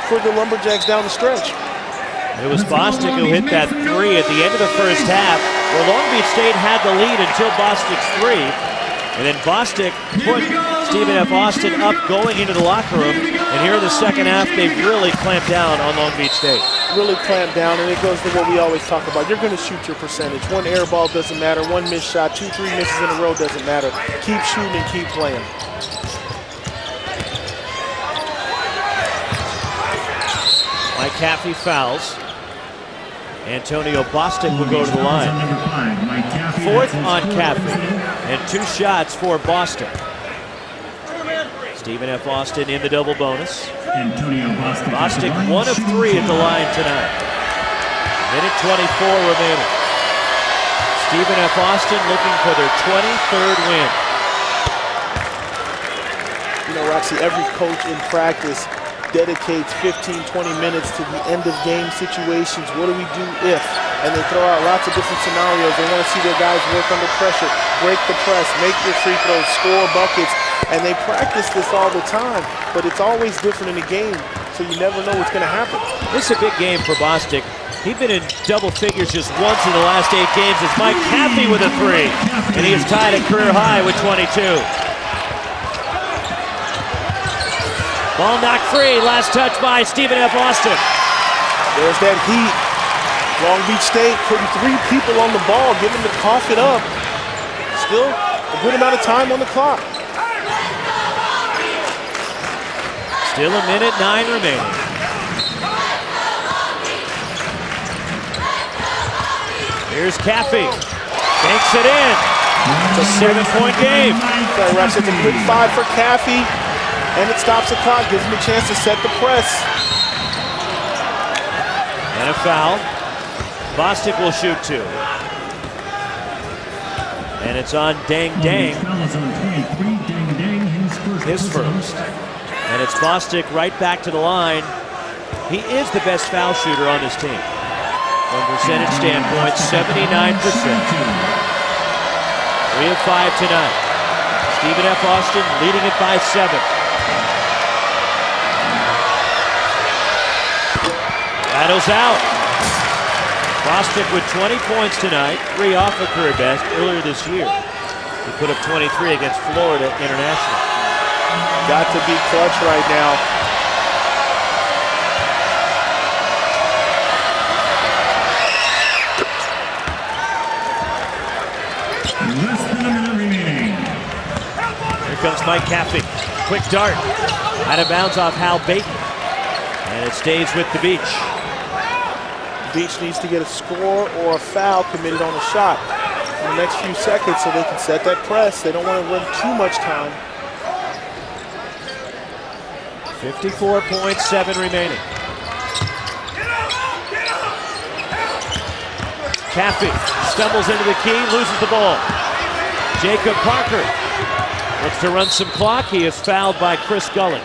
C: for the Lumberjacks down the stretch.
B: It was Bostic who hit that 3 at the end of the first half, where Long Beach State had the lead until Bostic's 3. And then Bostic put Stephen F. Austin up going into the locker room. And here in the second half, they've really clamped down on Long Beach State.
C: Really clamped down, and it goes to what we always talk about. You're going to shoot your percentage. One air ball doesn't matter. One missed shot, 2, 3 misses in a row doesn't matter. Keep shooting and keep playing.
B: Mike Caffey fouls. Antonio Bostic will go to the line. 4th on Caffey, and 2 shots for Bostic. Stephen F. Austin in the double bonus. Bostic 1 of 3 at the line tonight. Minute 24 remaining. Stephen F. Austin looking for their 23rd win.
C: You know, Roxy, every coach in practice dedicates 15, 20 minutes to the end of game situations. What do we do if? And they throw out lots of different scenarios. They want to see their guys work under pressure, break the press, make your free throws, score buckets. And they practice this all the time, but it's always different in a game, so you never know what's going to happen.
B: This is a big game for Bostic. He's been in double figures just once in the last 8 games. It's Mike Caffey with a 3, and he is tied at career high with 22. Ball knocked free, last touch by Stephen F. Austin.
C: There's that heat. Long Beach State putting 3 people on the ball, getting them to cough it up. Still a good amount of time on the clock.
B: Still a minute 9 remaining. Here's Caffey. Banks it in. It's a 7-point game.
C: It's a good 5 for Caffey. And it stops the clock, gives him a chance to set the press.
B: And a foul. Bostic will shoot 2. And it's on Dang Dang. His first. And it's Bostic right back to the line. He is the best foul shooter on this team. From percentage standpoint, 79%. 3 of 5 tonight. Stephen F. Austin leading it by 7. Battles out. Bostic with 20 points tonight, 3 off a career best earlier this year. He put up 23 against Florida International.
C: Got to be clutch right now.
A: Less than a minute remaining.
B: Here comes Mike Caffey. Quick dart. Out of bounds off Hal Bateman. And it stays with the Beach.
C: Beach needs to get a score or a foul committed on a shot in the next few seconds so they can set that press. They don't want to run too much time.
B: 54.7 remaining. Caffey stumbles into the key, loses the ball. Jacob Parker looks to run some clock. He is fouled by Chris Gully.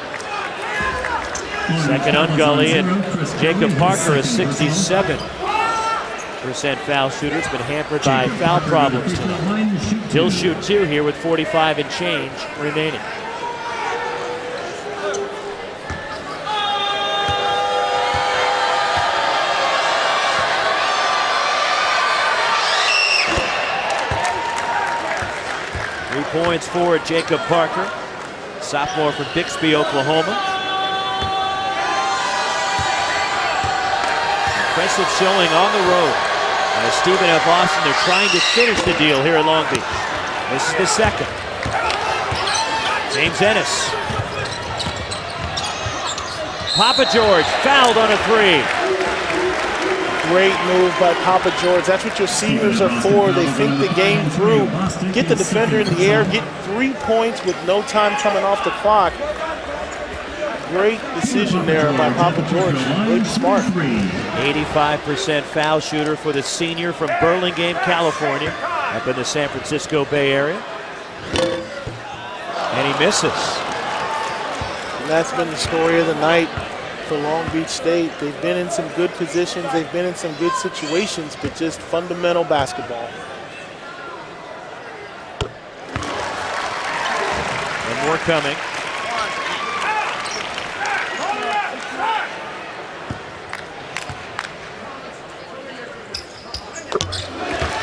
B: Second on Gully, and Jacob Parker is 67% foul shooter. Has been hampered by foul problems tonight. He'll shoot 2 here with 45 and change remaining. points for Jacob Parker, sophomore from Bixby, Oklahoma. Impressive showing on the road by Stephen F. Austin. They're trying to finish the deal here in Long Beach. This is the second. James Ennis. Papa George fouled on a three.
C: Great move by Papa George. That's what your seniors are for. They think the game through. Get the defender in the air, get 3 points with no time coming off the clock. Great decision there by Papa George. Really smart.
B: 85% foul shooter for the senior from Burlingame, California, up in the San Francisco Bay Area. And he misses.
C: And that's been the story of the night for Long Beach State. They've been in some good positions, they've been in some good situations, but just fundamental basketball.
B: And more coming.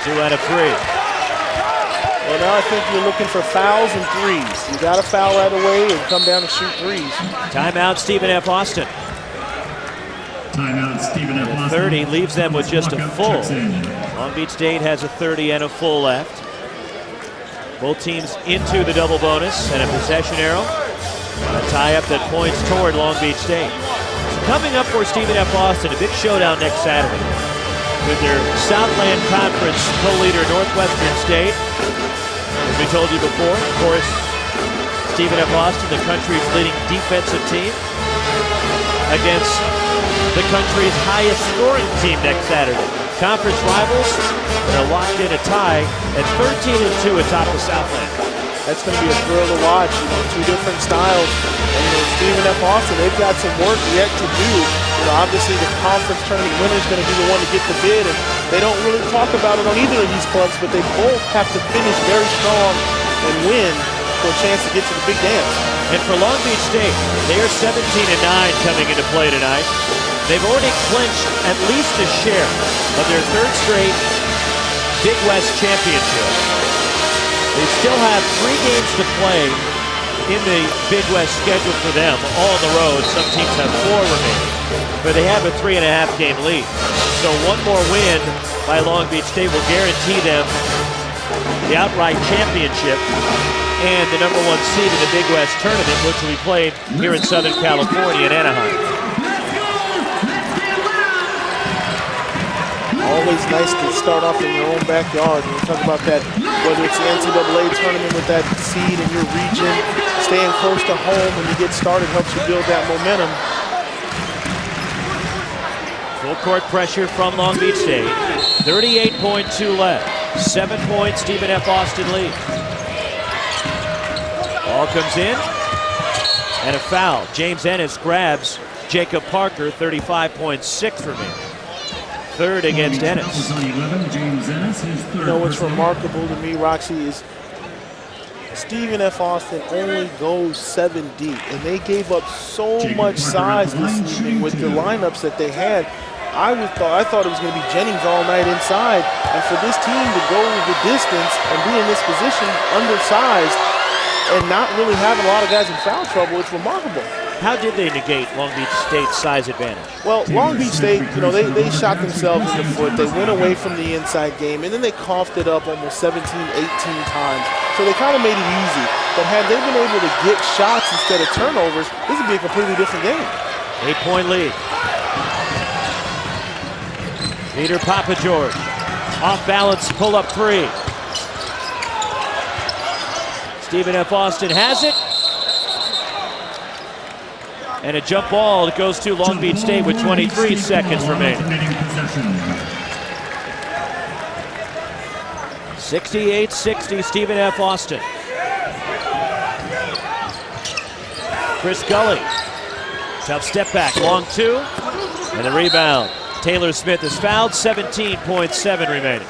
B: Two out of three.
C: Well, now I think you're looking for fouls and threes. You got to foul right away and come down and shoot threes.
B: Timeout, Stephen F. Austin.
A: Timeout, Stephen F. Austin.
B: 30 leaves them with just a full. Long Beach State has a 30 and a full left. Both teams into the double bonus and a possession arrow. A tie-up that points toward Long Beach State. Coming up for Stephen F. Austin, a big showdown next Saturday with their Southland Conference co-leader Northwestern State. As we told you before, of course, Stephen F. Austin, the country's leading defensive team, against the country's highest scoring team next Saturday. Conference rivals are locked in a tie at 13-2 atop the Southland.
C: That's going to be a thrill to watch. Two different styles. And Stephen F. Austin, they've got some work yet to do. Obviously the conference tournament winner is going to be the one to get the bid, and they don't really talk about it on either of these clubs, but they both have to finish very strong and win for a chance to get to the big dance.
B: And for Long Beach State, they are 17-9 coming into play tonight. They've already clinched at least a share of their third straight Big West championship. They still have 3 games to play in the Big West schedule for them, all on the road. Some teams have 4 remaining, but they have a 3.5-game lead. So one more win by Long Beach State will guarantee them the outright championship and the #1 seed in the Big West tournament, which will be played here in Southern California in Anaheim.
C: Always nice to start off in your own backyard. When you talk about that, whether it's the NCAA tournament with that seed in your region, staying close to home when you get started helps you build that momentum.
B: Full court pressure from Long Beach State. 38.2 left. 7 points, Stephen F. Austin lead. Ball comes in, and a foul. James Ennis grabs Jacob Parker, 35.6 remaining. Third against Ennis.
C: You know what's remarkable to me, Roxy, is Stephen F. Austin only goes 7 deep, and they gave up so much size this evening with the lineups that they had. I thought it was going to be Jennings all night inside, and for this team to go the distance and be in this position undersized and not really having a lot of guys in foul trouble, it's remarkable.
B: How did they negate Long Beach State's size advantage?
C: Well, Long Beach State, they shot themselves in the foot. They went away from the inside game, and then they coughed it up almost 17, 18 times. So they kind of made it easy. But had they been able to get shots instead of turnovers, this would be a completely different game.
B: 8-point lead. Peter Papa George, off balance, pull up 3. Stephen F. Austin has it. And a jump ball that goes to Long Beach State with 23 seconds remaining. 68-60, Stephen F. Austin. Chris Gully, tough step back, long 2, and the rebound. Taylor Smith is fouled, 17.7 remaining.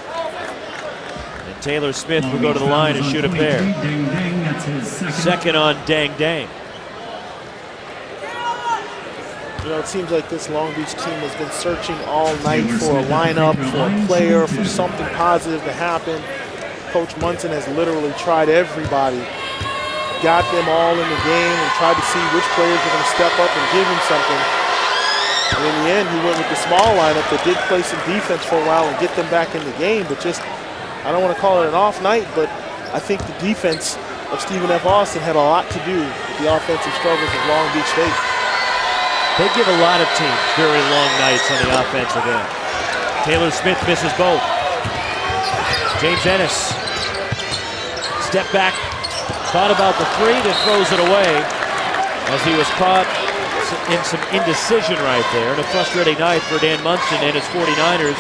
B: And Taylor Smith will go to the line and shoot a pair. Second on Dang Dang.
C: It seems like this Long Beach team has been searching all night for a lineup, for a player, for something positive to happen. Coach Munson has literally tried everybody, got them all in the game and tried to see which players were going to step up and give him something. And in the end, he went with the small lineup that did play some defense for a while and get them back in the game. But just, I don't want to call it an off night, but I think the defense of Stephen F. Austin had a lot to do with the offensive struggles of Long Beach State.
B: They give a lot of teams very long nights on the offensive end. Taylor Smith misses both. James Ennis, step back, thought about the three, then throws it away as he was caught in some indecision right there. And a frustrating night for Dan Munson and his 49ers,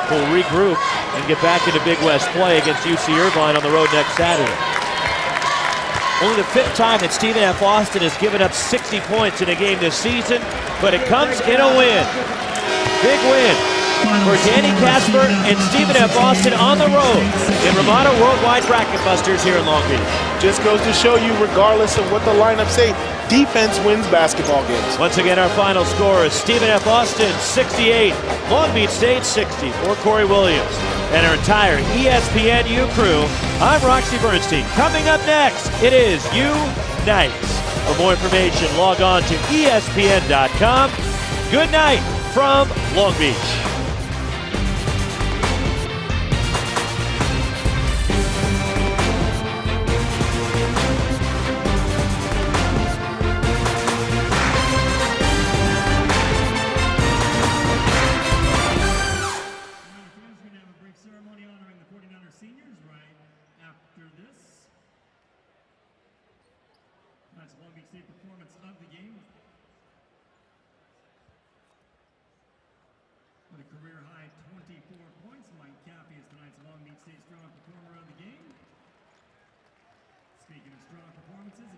B: who will regroup and get back into Big West play against UC Irvine on the road next Saturday. Only the 5th time that Stephen F. Austin has given up 60 points in a game this season, but it comes in a win. Big win for Danny Casper and Stephen F. Austin on the road in Ramada Worldwide Bracket Busters here in Long Beach.
C: Just goes to show you, regardless of what the lineups say, defense wins basketball games.
B: Once again, our final score is Stephen F. Austin 68, Long Beach State 60 for Corey Williams and our entire ESPNU crew. I'm Roxy Bernstein. Coming up next, it is U-Night. For more information, log on to ESPN.com. Good night from Long Beach.
A: That's Long Beach State performance of the game. With a career high 24 points, Mike Caffey is tonight's Long Beach State strong performer of the game. Speaking of strong performances,